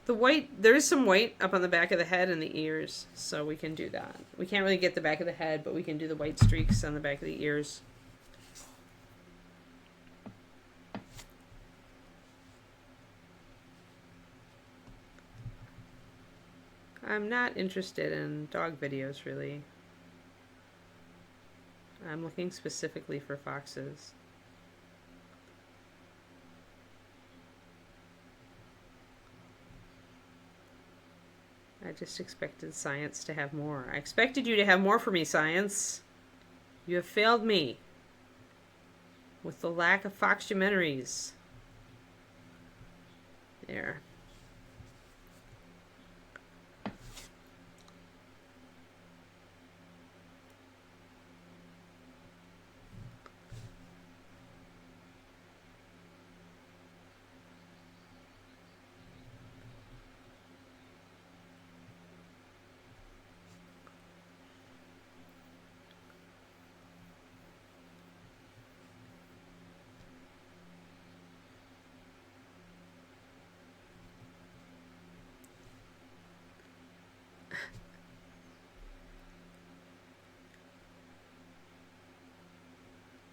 the white, there is some white up on the back of the head and the ears, so we can do that. We can't really get the back of the head, but we can do the white streaks on the back of the ears. I'm not interested in dog videos, really. I'm looking specifically for foxes. I just expected science to have more. I expected you to have more for me, science. You have failed me with the lack of foxymentaries. There.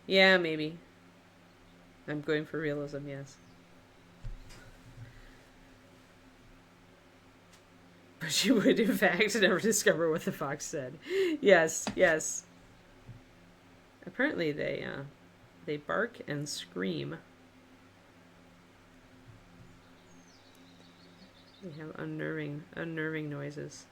Yeah, maybe. I'm going for realism, yes. But you would, in fact, never discover what the fox said. Yes, yes. Apparently they They bark and scream. They have unnerving noises.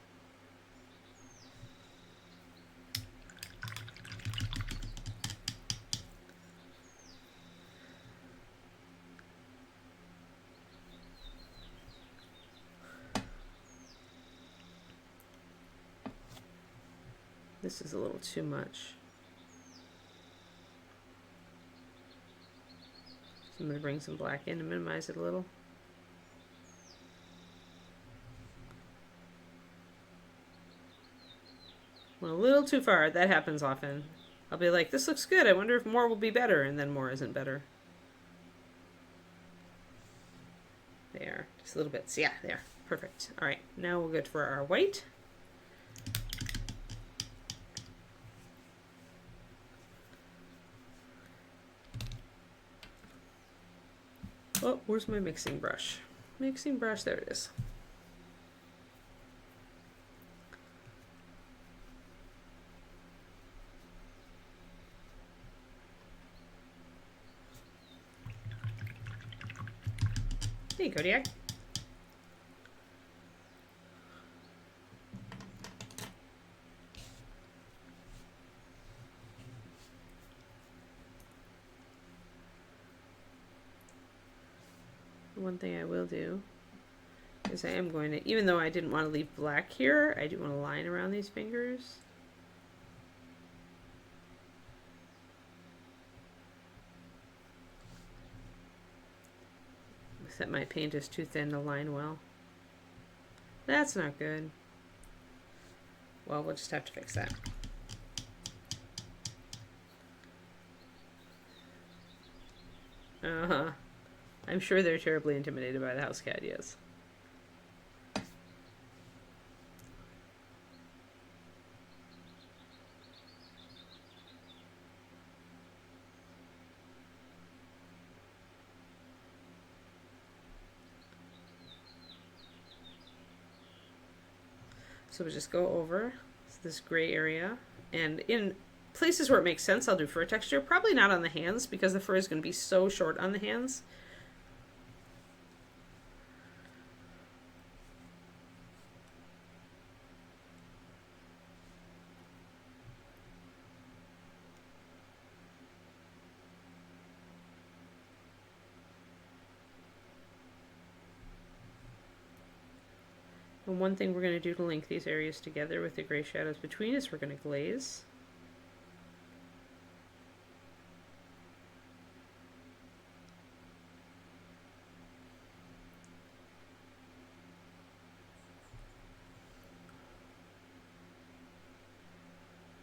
This is a little too much. So I'm going to bring some black in to minimize it a little. Went a little too far. That happens often. I'll be like, this looks good. I wonder if more will be better. And then more isn't better. There. Just little bits. Yeah, there. Perfect. All right. Now we'll go for our white. Oh, where's my mixing brush? Mixing brush, there it is. Hey, Kodiak. One thing I will do is I am going to, even though I didn't want to leave black here, I do want a line around these fingers. Except my paint is too thin to line well. That's not good. Well, we'll just have to fix that. Uh-huh. I'm sure they're terribly intimidated by the house cat, yes. So we'll just go over this gray area, and in places where it makes sense, I'll do fur texture. Probably not on the hands, because the fur is going to be so short on the hands. And one thing we're going to do to link these areas together with the gray shadows between is we're going to glaze.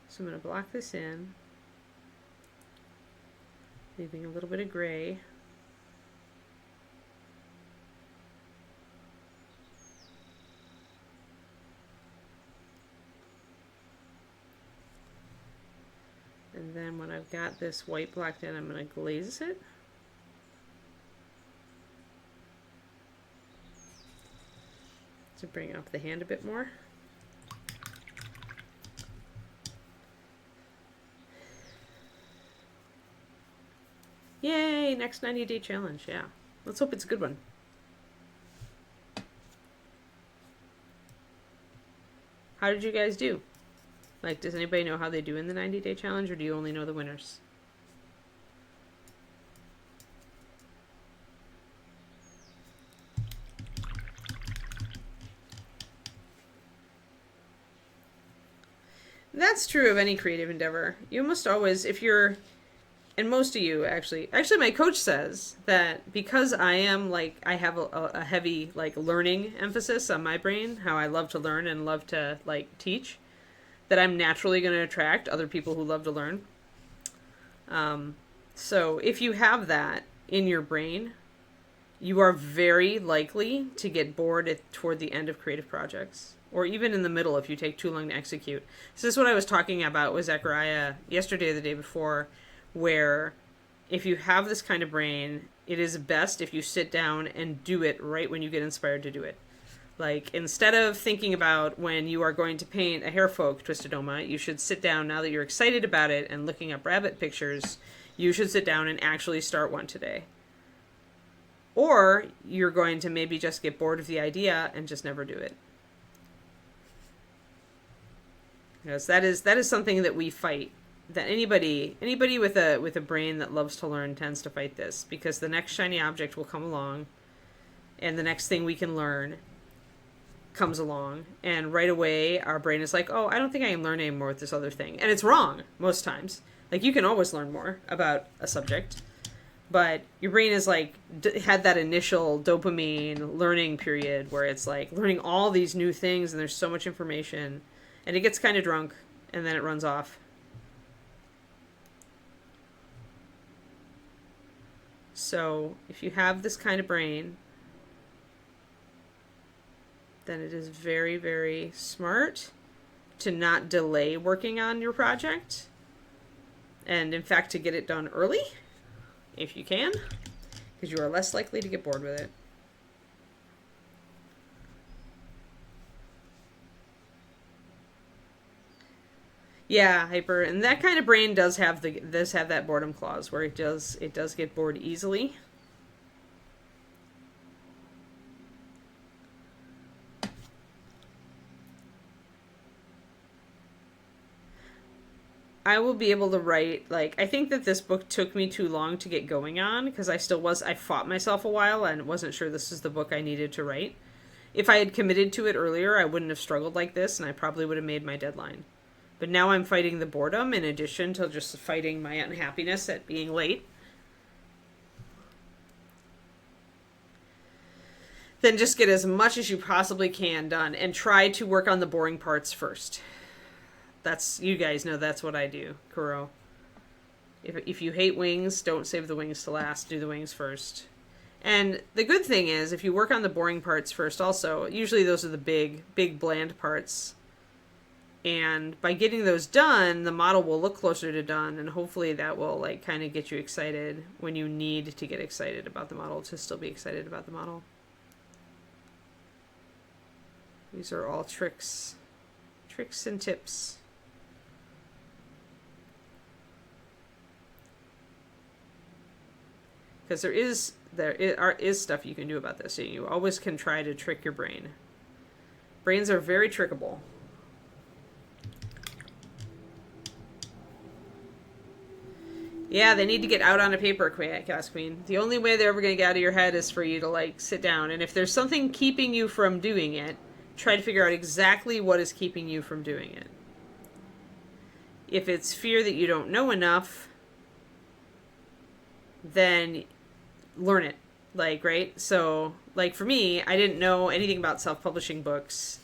So I'm going to block this in, leaving a little bit of gray. And then when I've got this white blocked in, I'm going to glaze it. To bring up the hand a bit more. Yay, next 90-day challenge, yeah. Let's hope it's a good one. How did you guys do? Like, does anybody know how they do in the 90-day challenge, or do you only know the winners? That's true of any creative endeavor. You must always, if you're, and most of you actually my coach says that because I am like, I have a heavy like learning emphasis on my brain, how I love to learn and love to like teach, that I'm naturally going to attract other people who love to learn. So if you have that in your brain, you are very likely to get bored toward the end of creative projects, or even in the middle if you take too long to execute. So this is what I was talking about with Zechariah yesterday or the day before, where if you have this kind of brain, it is best if you sit down and do it right when you get inspired to do it. Like, instead of thinking about when you are going to paint a Harefolk twistodoma, you should sit down now that you're excited about it and looking up rabbit pictures. You should sit down and actually start one today. Or you're going to maybe just get bored of the idea and just never do it. Because that is something that we fight. That anybody with a brain that loves to learn tends to fight this, because the next shiny object will come along, and the next thing we can learn comes along, and right away our brain is like, oh, I don't think I can learn anymore with this other thing. And it's wrong most times. Like, you can always learn more about a subject, but your brain is like had that initial dopamine learning period where it's like learning all these new things and there's so much information, and it gets kind of drunk and then it runs off. So if you have this kind of brain, then it is very, very smart to not delay working on your project. And in fact, to get it done early, if you can, because you are less likely to get bored with it. Yeah, Hyper, and that kind of brain does have that boredom clause where it does get bored easily. I will be able to write, like, I think that this book took me too long to get going on, because I fought myself a while and wasn't sure this is the book I needed to write. If I had committed to it earlier, I wouldn't have struggled like this, and I probably would have made my deadline. But now I'm fighting the boredom in addition to just fighting my unhappiness at being late. Then just get as much as you possibly can done, and try to work on the boring parts first. You guys know that's what I do, Kuro. If you hate wings, don't save the wings to last. Do the wings first. And the good thing is, if you work on the boring parts first also, usually those are the big bland parts. And by getting those done, the model will look closer to done, and hopefully that will like kind of get you excited when you need to get excited about the model to still be excited about the model. These are all tricks and tips. Because there is stuff you can do about this. You always can try to trick your brain. Brains are very trickable. Yeah, they need to get out on a paper, Chaos Queen. The only way they're ever going to get out of your head is for you to, like, sit down. And if there's something keeping you from doing it, try to figure out exactly what is keeping you from doing it. If it's fear that you don't know enough, then learn it. Like, right? So, like, for me, I didn't know anything about self-publishing books.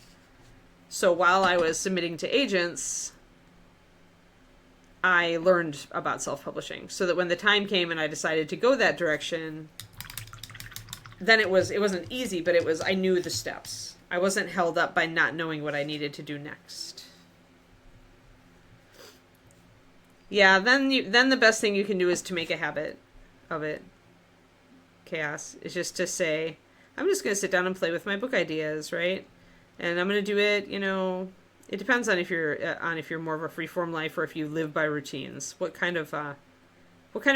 So while I was submitting to agents, I learned about self-publishing, so that when the time came and I decided to go that direction, then it wasn't easy, but I knew the steps. I wasn't held up by not knowing what I needed to do next. Yeah, then the best thing you can do is to make a habit of it. Chaos is just to say, I'm just going to sit down and play with my book ideas, right? And I'm going to do it, it depends on if you're more of a free-form life or if you live by routines. What kind of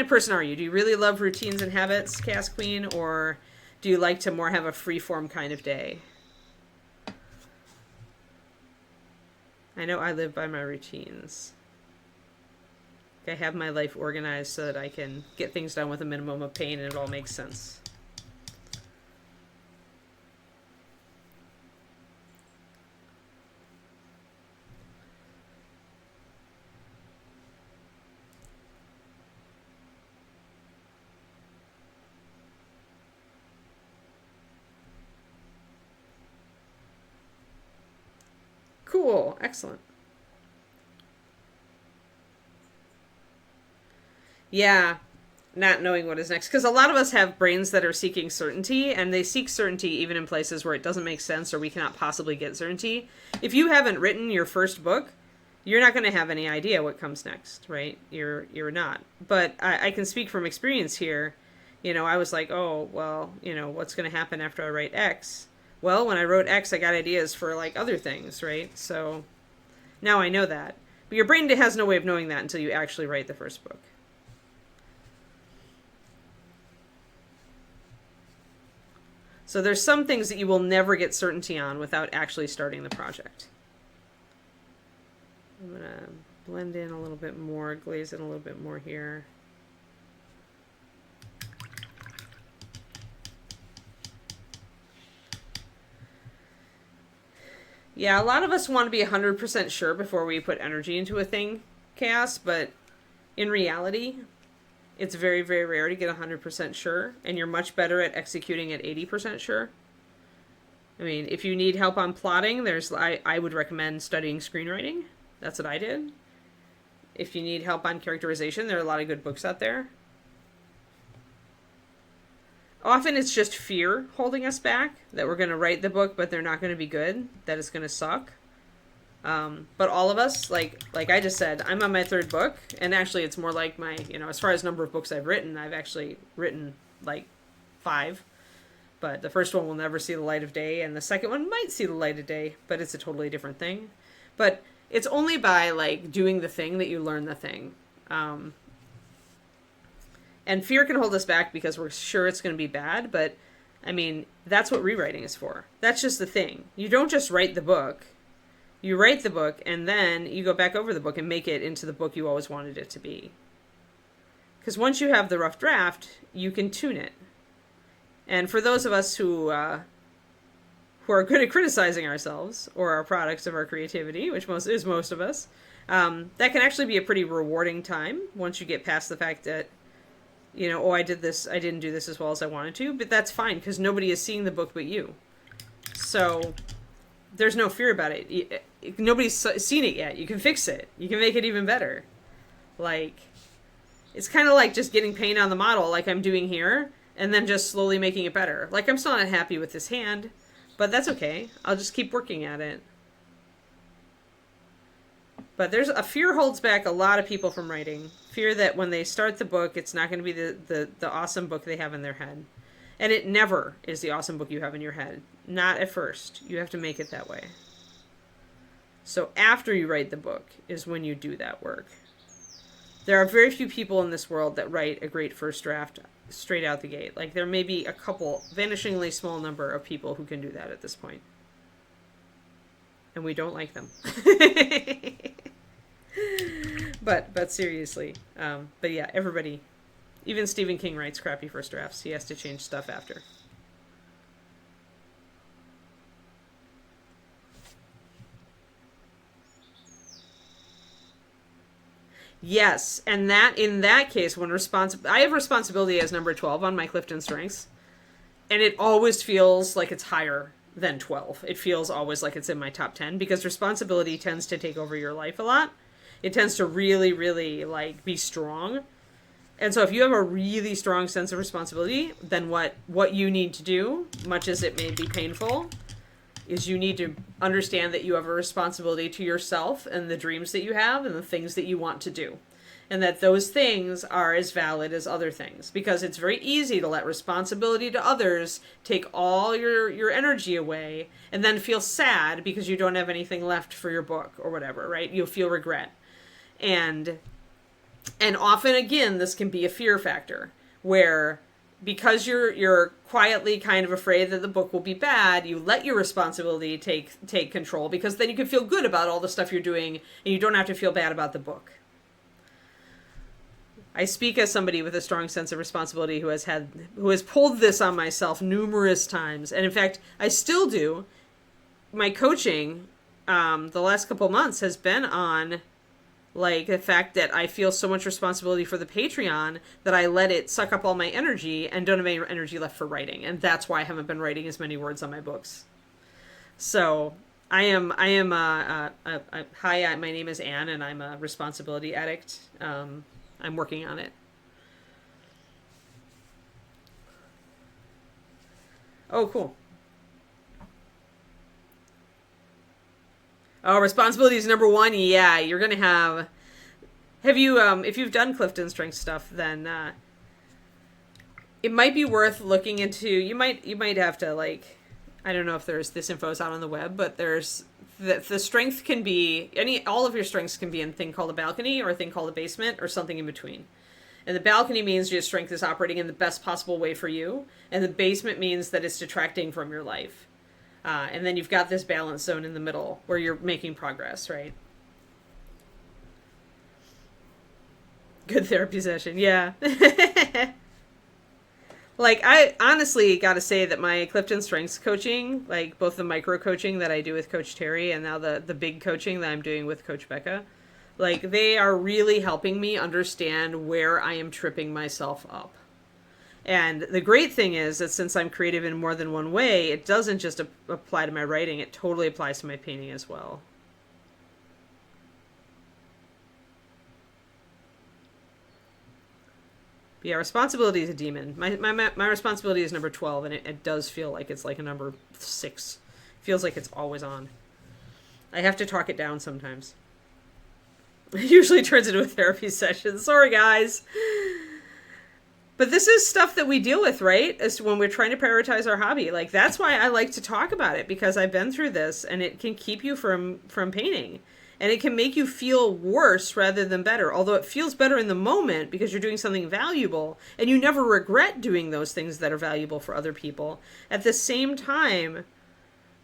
person are you? Do you really love routines and habits, Chaos Queen, or do you like to more have a free-form kind of day? I know I live by my routines. I have my life organized so that I can get things done with a minimum of pain and it all makes sense. Cool. Excellent. Yeah, not knowing what is next. Because a lot of us have brains that are seeking certainty, and they seek certainty even in places where it doesn't make sense or we cannot possibly get certainty. If you haven't written your first book, you're not going to have any idea what comes next, right? You're not. But I can speak from experience here. I was like, oh, well, what's going to happen after I write X? Well, when I wrote X, I got ideas for like other things, right? So now I know that. But your brain has no way of knowing that until you actually write the first book. So there's some things that you will never get certainty on without actually starting the project. I'm going to blend in a little bit more, glaze in a little bit more here. Yeah, a lot of us want to be 100% sure before we put energy into a thing, Chaos, but in reality, it's very, very rare to get 100% sure, and you're much better at executing at 80% sure. I mean, if you need help on plotting, I would recommend studying screenwriting. That's what I did. If you need help on characterization, there are a lot of good books out there. Often it's just fear holding us back, that we're going to write the book, but they're not going to be good, that it's going to suck. But all of us, like I just said, I'm on my third book, and actually it's more like my, as far as number of books I've written, I've actually written like 5. But the first one will never see the light of day, and the second one might see the light of day, but it's a totally different thing. But it's only by like doing the thing that you learn the thing. And fear can hold us back because we're sure it's going to be bad, but I mean, that's what rewriting is for. That's just the thing. You don't just write the book. You write the book, and then you go back over the book and make it into the book you always wanted it to be. Because once you have the rough draft, you can tune it. And for those of us who are good at criticizing ourselves or our products of our creativity, which is most of us, that can actually be a pretty rewarding time once you get past the fact that, I didn't do this as well as I wanted to, but that's fine because nobody is seeing the book but you. So there's no fear about it. Nobody's seen it yet. You can fix it. You can make it even better. Like, it's kind of like just getting paint on the model like I'm doing here and then just slowly making it better. Like, I'm still not happy with this hand, but that's okay. I'll just keep working at it. But there's a fear holds back a lot of people from writing. Fear that when they start the book, it's not going to be the awesome book they have in their head. And it never is the awesome book you have in your head. Not at first. You have to make it that way. So after you write the book is when you do that work. There are very few people in this world that write a great first draft straight out the gate. Like, there may be a couple, vanishingly small number of people who can do that at this point. And we don't like them. But seriously. But yeah, everybody, even Stephen King writes crappy first drafts. He has to change stuff after. Yes, and that in that case, when I have responsibility as number 12 on my Clifton Strengths, and it always feels like it's higher than 12. It feels always like it's in my top 10 because responsibility tends to take over your life a lot. It tends to really, really like be strong. And so if you have a really strong sense of responsibility, then what you need to do, much as it may be painful, is you need to understand that you have a responsibility to yourself and the dreams that you have and the things that you want to do. And that those things are as valid as other things. Because it's very easy to let responsibility to others take all your energy away and then feel sad because you don't have anything left for your book or whatever, right? You'll feel regret. And often, again, this can be a fear factor where because you're quietly kind of afraid that the book will be bad, you let your responsibility take control because then you can feel good about all the stuff you're doing and you don't have to feel bad about the book. I speak as somebody with a strong sense of responsibility who has pulled this on myself numerous times. And in fact, I still do. My coaching, the last couple months has been on like the fact that I feel so much responsibility for the Patreon that I let it suck up all my energy and don't have any energy left for writing. And that's why I haven't been writing as many words on my books. So hi, my name is Anne and I'm a responsibility addict. I'm working on it. Oh, cool. Oh, responsibility is number 1. Yeah, you're going to have you, if you've done Clifton Strength stuff, then, it might be worth looking into, you might have to I don't know if there's this info is out on the web, but there's the strength can be all of your strengths can be in a thing called a balcony or a thing called a basement or something in between. And the balcony means your strength is operating in the best possible way for you, and the basement means that it's detracting from your life. And then you've got this balance zone in the middle where you're making progress, right? Good therapy session, yeah. Like, I honestly got to say that my Clifton Strengths coaching, like both the micro coaching that I do with Coach Terry and now the big coaching that I'm doing with Coach Becca, like, they are really helping me understand where I am tripping myself up. And the great thing is that since I'm creative in more than one way, it doesn't just apply to my writing, it totally applies to my painting as well. But yeah, responsibility is a demon. My responsibility is number 12, and it does feel like it's like a number 6. It feels like it's always on. I have to talk it down sometimes. It usually turns into a therapy session. Sorry, guys. But this is stuff that we deal with, right? As when we're trying to prioritize our hobby. Like, that's why I like to talk about it, because I've been through this, and it can keep you from painting. And it can make you feel worse rather than better. Although it feels better in the moment because you're doing something valuable, and you never regret doing those things that are valuable for other people. At the same time,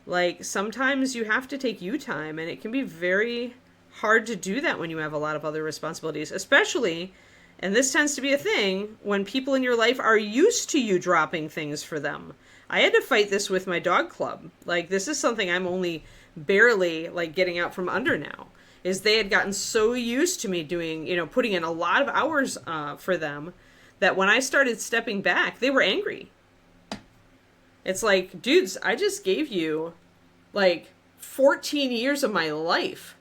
like, sometimes you have to take you time, and it can be very hard to do that when you have a lot of other responsibilities, especially, and this tends to be a thing, when people in your life are used to you dropping things for them. I had to fight this with my dog club. Like, this is something I'm only barely, like, getting out from under now, is they had gotten so used to me doing, putting in a lot of hours for them, that when I started stepping back, they were angry. It's like, dudes, I just gave you, like, 14 years of my life.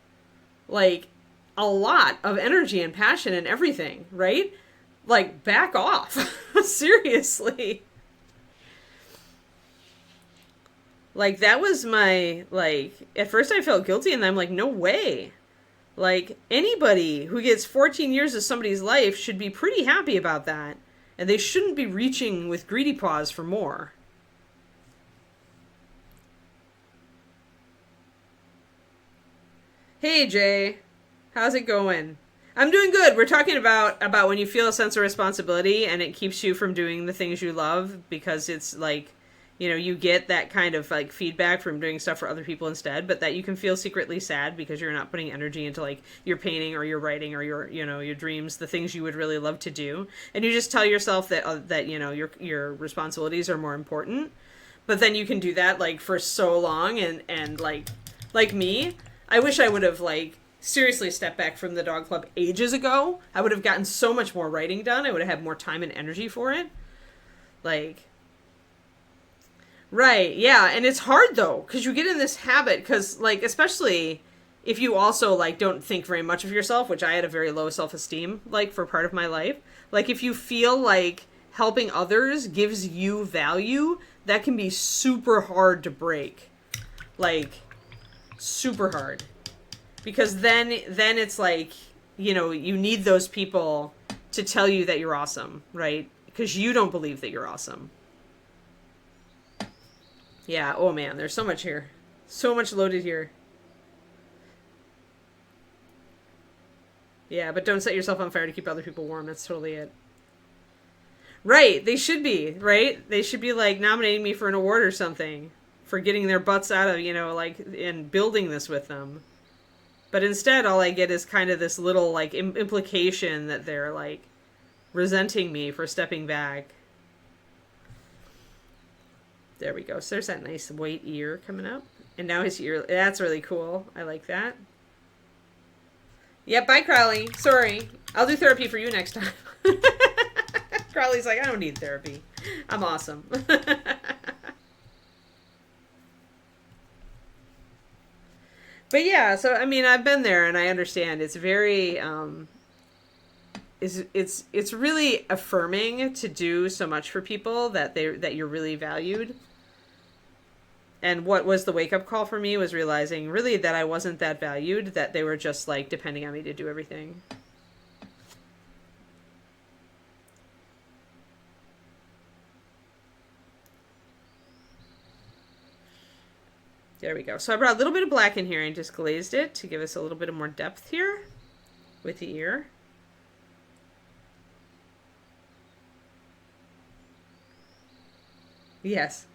Like, a lot of energy and passion and everything, right? Like, back off. Seriously. Like, that was my, like, at first I felt guilty, and I'm like, no way. Like, anybody who gets 14 years of somebody's life should be pretty happy about that. And they shouldn't be reaching with greedy paws for more. Hey, Jay. How's it going? I'm doing good. We're talking about when you feel a sense of responsibility and it keeps you from doing the things you love because it's like, you get that kind of like feedback from doing stuff for other people instead, but that you can feel secretly sad because you're not putting energy into like your painting or your writing or your dreams, the things you would really love to do. And you just tell yourself that your responsibilities are more important. But then you can do that like for so long and like me, I wish I would have like seriously stepped back from the dog club ages ago. I would have gotten so much more writing done. I would have had more time and energy for it. Like, right, yeah, and it's hard though, because you get in this habit, because like, especially if you also like don't think very much of yourself, which I had a very low self-esteem like for part of my life. Like, if you feel like helping others gives you value, that can be super hard to break. Like, super hard. Because then it's like, you need those people to tell you that you're awesome, right? Because you don't believe that you're awesome. Yeah, oh man, there's so much here. So much loaded here. Yeah, but don't set yourself on fire to keep other people warm. That's totally it. Right, they should be, right? They should be, like, nominating me for an award or something for getting their butts out of, like, and building this with them. But instead, all I get is kind of this little, like, implication that they're, like, resenting me for stepping back. There we go. So there's that nice white ear coming up. And now his ear, that's really cool. I like that. Yeah, bye, Crowley. Sorry. I'll do therapy for you next time. Crowley's like, I don't need therapy. I'm awesome. But yeah, so I mean, I've been there and I understand. It's very, it's really affirming to do so much for people that you're really valued. And what was the wake up call for me was realizing really that I wasn't that valued, that they were just like depending on me to do everything. There we go. So I brought a little bit of black in here and just glazed it to give us a little bit of more depth here with the ear. Yes.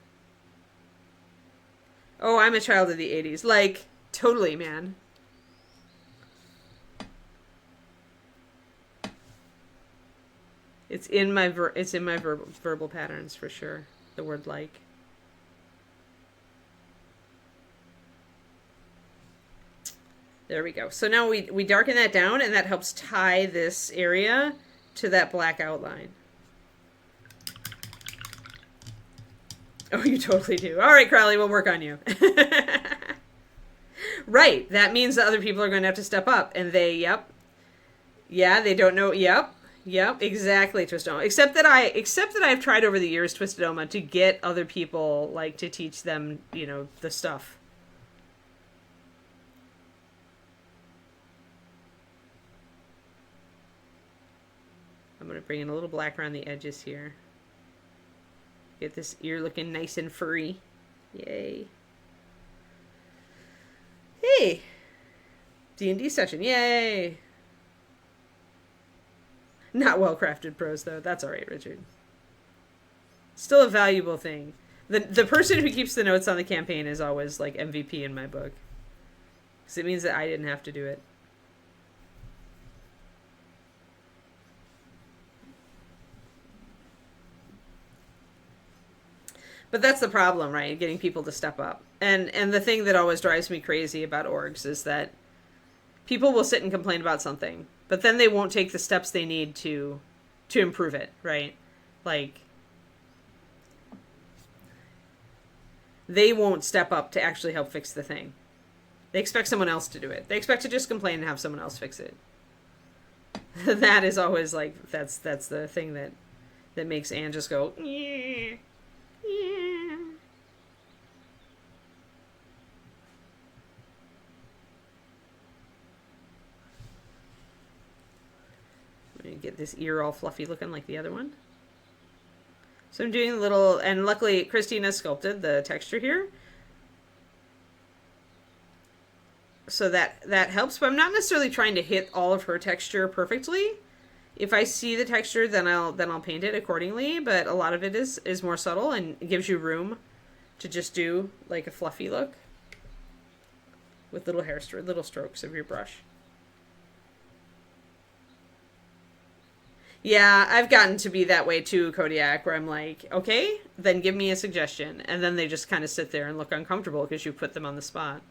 Oh, I'm a child of the 80s. Like, totally, man. It's in my verbal patterns for sure. The word like. There we go. So now we darken that down, and that helps tie this area to that black outline. Oh, you totally do. All right, Crowley, we'll work on you. Right. That means that other people are going to have to step up, and they, yep. Yeah, they don't know. Yep. Yep, exactly, Twistoma. Except that I've tried over the years, Twistoma, to get other people, like, to teach them, you know, the stuff. I'm going to bring in a little black around the edges here. Get this ear looking nice and furry. Yay. Hey! D&D session, yay! Not well-crafted prose, though. That's all right, Richard. Still a valuable thing. The person who keeps the notes on the campaign is always, like, MVP in my book. Because it means that I didn't have to do it. But that's the problem, right? Getting people to step up. And the thing that always drives me crazy about orgs is that people will sit and complain about something, but then they won't take the steps they need to improve it, right? Like, they won't step up to actually help fix the thing. They expect someone else to do it. They expect to just complain and have someone else fix it. That is always, like, that's the thing that makes Anne just go, yeah. Yeah. I'm going to get this ear all fluffy looking like the other one. So I'm doing a little, and luckily Christina sculpted the texture here. So that helps, but I'm not necessarily trying to hit all of her texture perfectly. If I see the texture, then I'll paint it accordingly, but a lot of it is more subtle and it gives you room to just do like a fluffy look with little strokes of your brush. Yeah, I've gotten to be that way too, Kodiak, where I'm like, okay, then give me a suggestion, and then they just kind of sit there and look uncomfortable because you put them on the spot.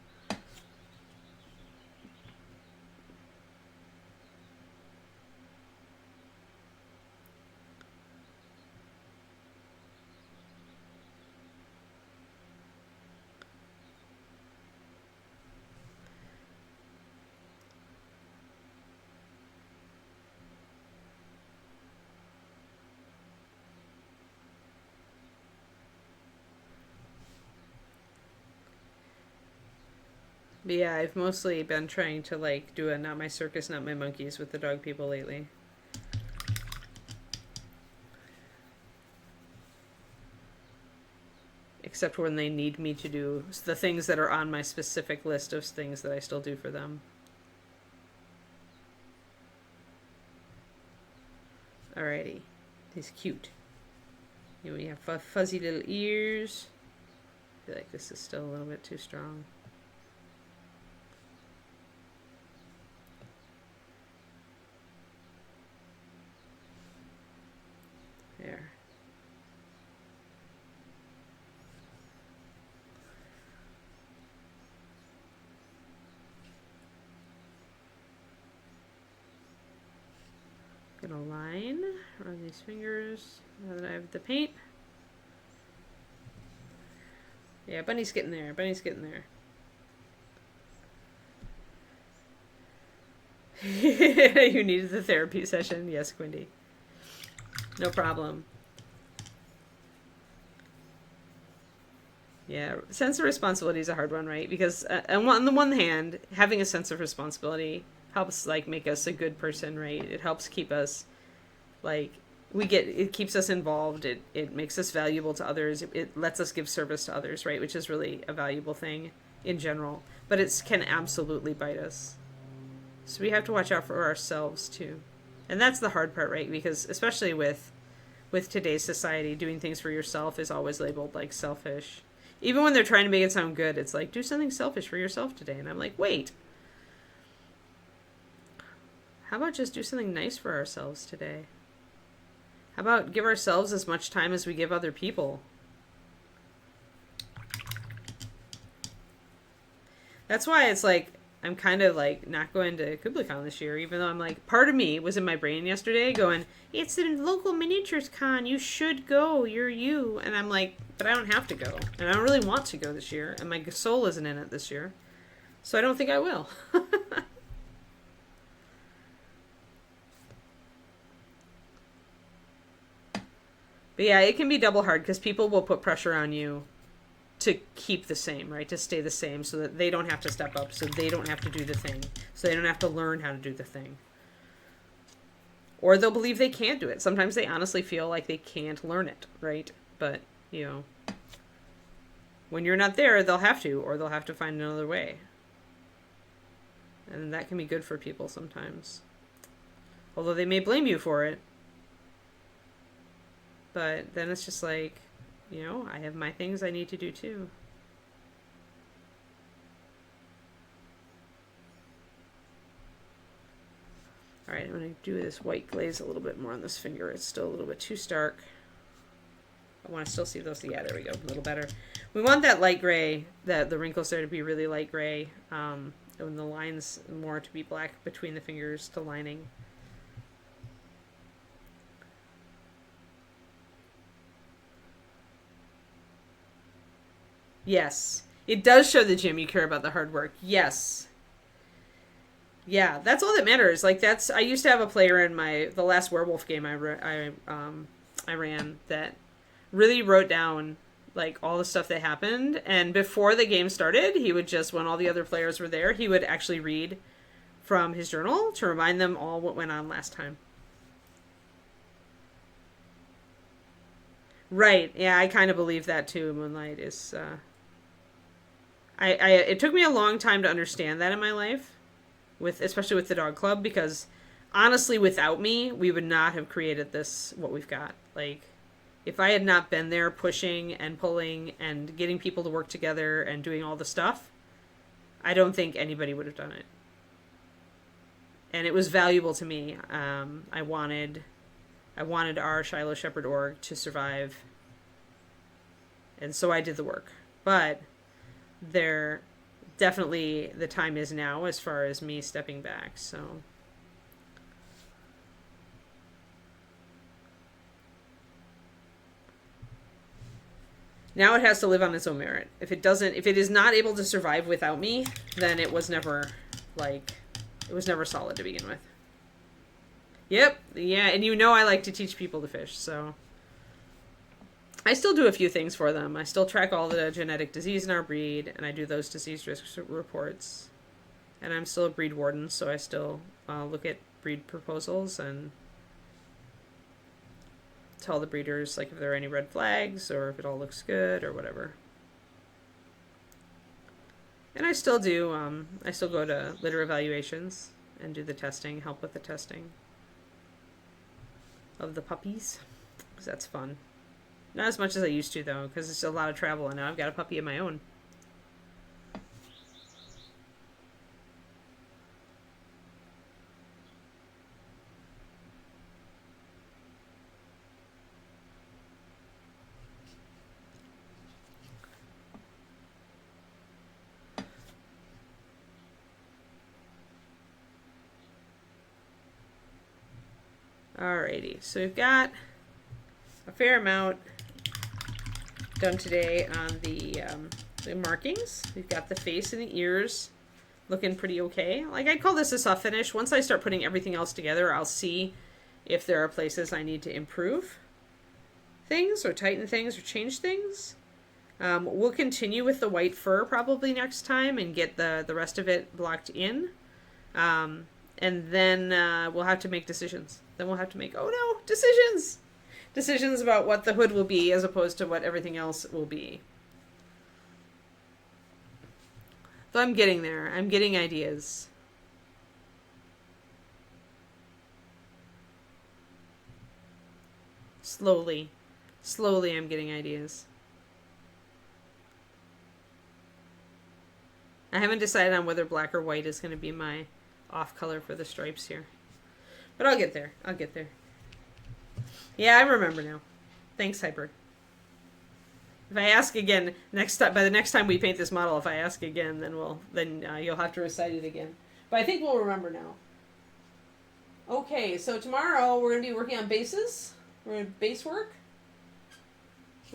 But yeah, I've mostly been trying to, like, do a not my circus, not my monkeys with the dog people lately. Except when they need me to do the things that are on my specific list of things that I still do for them. Alrighty. He's cute. Here we have fuzzy little ears. I feel like this is still a little bit too strong. There. Gonna line around these fingers now that I have the paint. Yeah, Bunny's getting there. Bunny's getting there. You needed the therapy session. Yes, Quindy. No problem. Yeah, sense of responsibility is a hard one, right? Because on the one hand, having a sense of responsibility helps, like, make us a good person, right? It helps keep us, like, it keeps us involved. It makes us valuable to others. It lets us give service to others, right? Which is really a valuable thing. in general, but it can absolutely bite us. So we have to watch out for ourselves too. And that's the hard part, right? Because especially with today's society, doing things for yourself is always labeled like selfish. Even when they're trying to make it sound good, it's like, do something selfish for yourself today. And I'm like, wait, how about just do something nice for ourselves today? How about give ourselves as much time as we give other people? That's why it's like, I'm kind of like not going to KublaCon this year, even though I'm like, part of me was in my brain yesterday going, it's the local miniatures con, you should go, you're you. And I'm like, but I don't have to go. And I don't really want to go this year. And my soul isn't in it this year. So I don't think I will. But yeah, it can be double hard because people will put pressure on you to keep the same, right? To stay the same so that they don't have to step up, so they don't have to do the thing, so they don't have to learn how to do the thing. Or they'll believe they can't do it. Sometimes they honestly feel like they can't learn it, right? But, you know, when you're not there, they'll have to, or they'll have to find another way. And that can be good for people sometimes. Although they may blame you for it. But then it's just like, you know, I have my things I need to do too. Alright, I'm going to do this white glaze a little bit more on this finger. It's still a little bit too stark. I want to still see those. Yeah, there we go. A little better. We want that light gray, that the wrinkles there to be really light gray. And the lines more to be black between the fingers to lining. Yes. It does show the gym you care about the hard work. Yes. Yeah, that's all that matters. Like I used to have a player in the last werewolf game I ran that really wrote down like all the stuff that happened, and before the game started, he would just, when all the other players were there, he would actually read from his journal to remind them all what went on last time. Right. Yeah, I kind of believe that too. Moonlight is it took me a long time to understand that in my life, especially with the dog club, because honestly, without me, we would not have created what we've got. Like, if I had not been there pushing and pulling and getting people to work together and doing all the stuff, I don't think anybody would have done it. And it was valuable to me. I wanted our Shiloh Shepherd org to survive, and so I did the work. But there definitely the time is now as far as me stepping back. So now it has to live on its own merit. If it is not able to survive without me, then it was never solid to begin with. Yep. Yeah, and you know I like to teach people to fish, so I still do a few things for them. I still track all the genetic disease in our breed, and I do those disease risk reports. And I'm still a breed warden, so I still look at breed proposals and tell the breeders like if there are any red flags or if it all looks good or whatever. And I still do. I still go to litter evaluations and do the testing, help with the testing of the puppies, because that's fun. Not as much as I used to, though, because it's a lot of travel, and now I've got a puppy of my own. Alrighty, so we've got a fair amount done today on the markings. We've got the face and the ears looking pretty okay. Like, I'd call this a soft finish. Once I start putting everything else together, I'll see if there are places I need to improve things or tighten things or change things. We'll continue with the white fur probably next time and get the rest of it blocked in. And then we'll have to make decisions. Then we'll have to make, decisions! Decisions about what the hood will be as opposed to what everything else will be. So I'm getting there. I'm getting ideas. Slowly. Slowly I'm getting ideas. I haven't decided on whether black or white is going to be my off color for the stripes here. But I'll get there. I'll get there. Yeah, I remember now. Thanks, Hyper. If I ask again next time, by the next time we paint this model, if I ask again, then you'll have to recite it again. But I think we'll remember now. Okay, so tomorrow we're going to be working on bases. We're going to base work.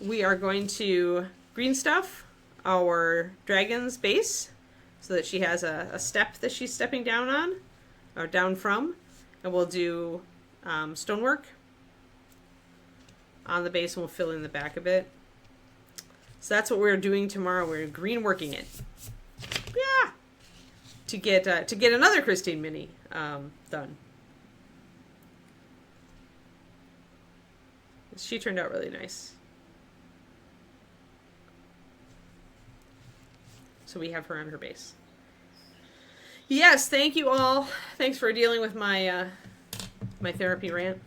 We are going to green stuff our dragon's base so that she has a step that she's stepping down on, or down from. And we'll do stonework on the base, and we'll fill in the back a bit. So that's what we're doing tomorrow. We're green working it. Yeah. To get another Christine mini done. She turned out really nice. So we have her on her base. Yes, thank you all. Thanks for dealing with my my therapy rant.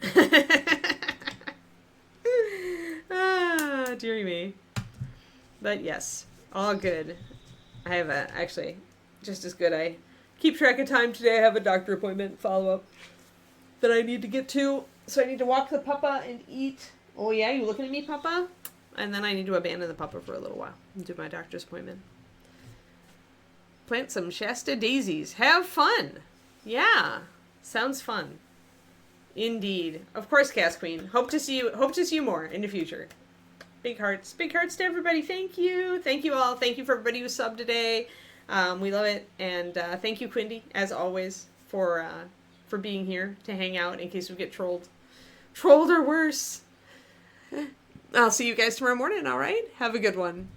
Ah, dearie me. But yes, all good. I have actually, just as good. I keep track of time today. I have a doctor appointment follow-up that I need to get to. So I need to walk the puppa and eat. Oh yeah, you looking at me, puppa? And then I need to abandon the puppa for a little while and do my doctor's appointment. Plant some Shasta daisies. Have fun. Yeah, sounds fun. Indeed. Of course, Cast Queen. Hope to see you more in the future. Big hearts. Big hearts to everybody. Thank you. Thank you all. Thank you for everybody who subbed today. We love it. And thank you, Quindy, as always, for being here to hang out in case we get trolled. Trolled or worse. I'll see you guys tomorrow morning, all right? Have a good one.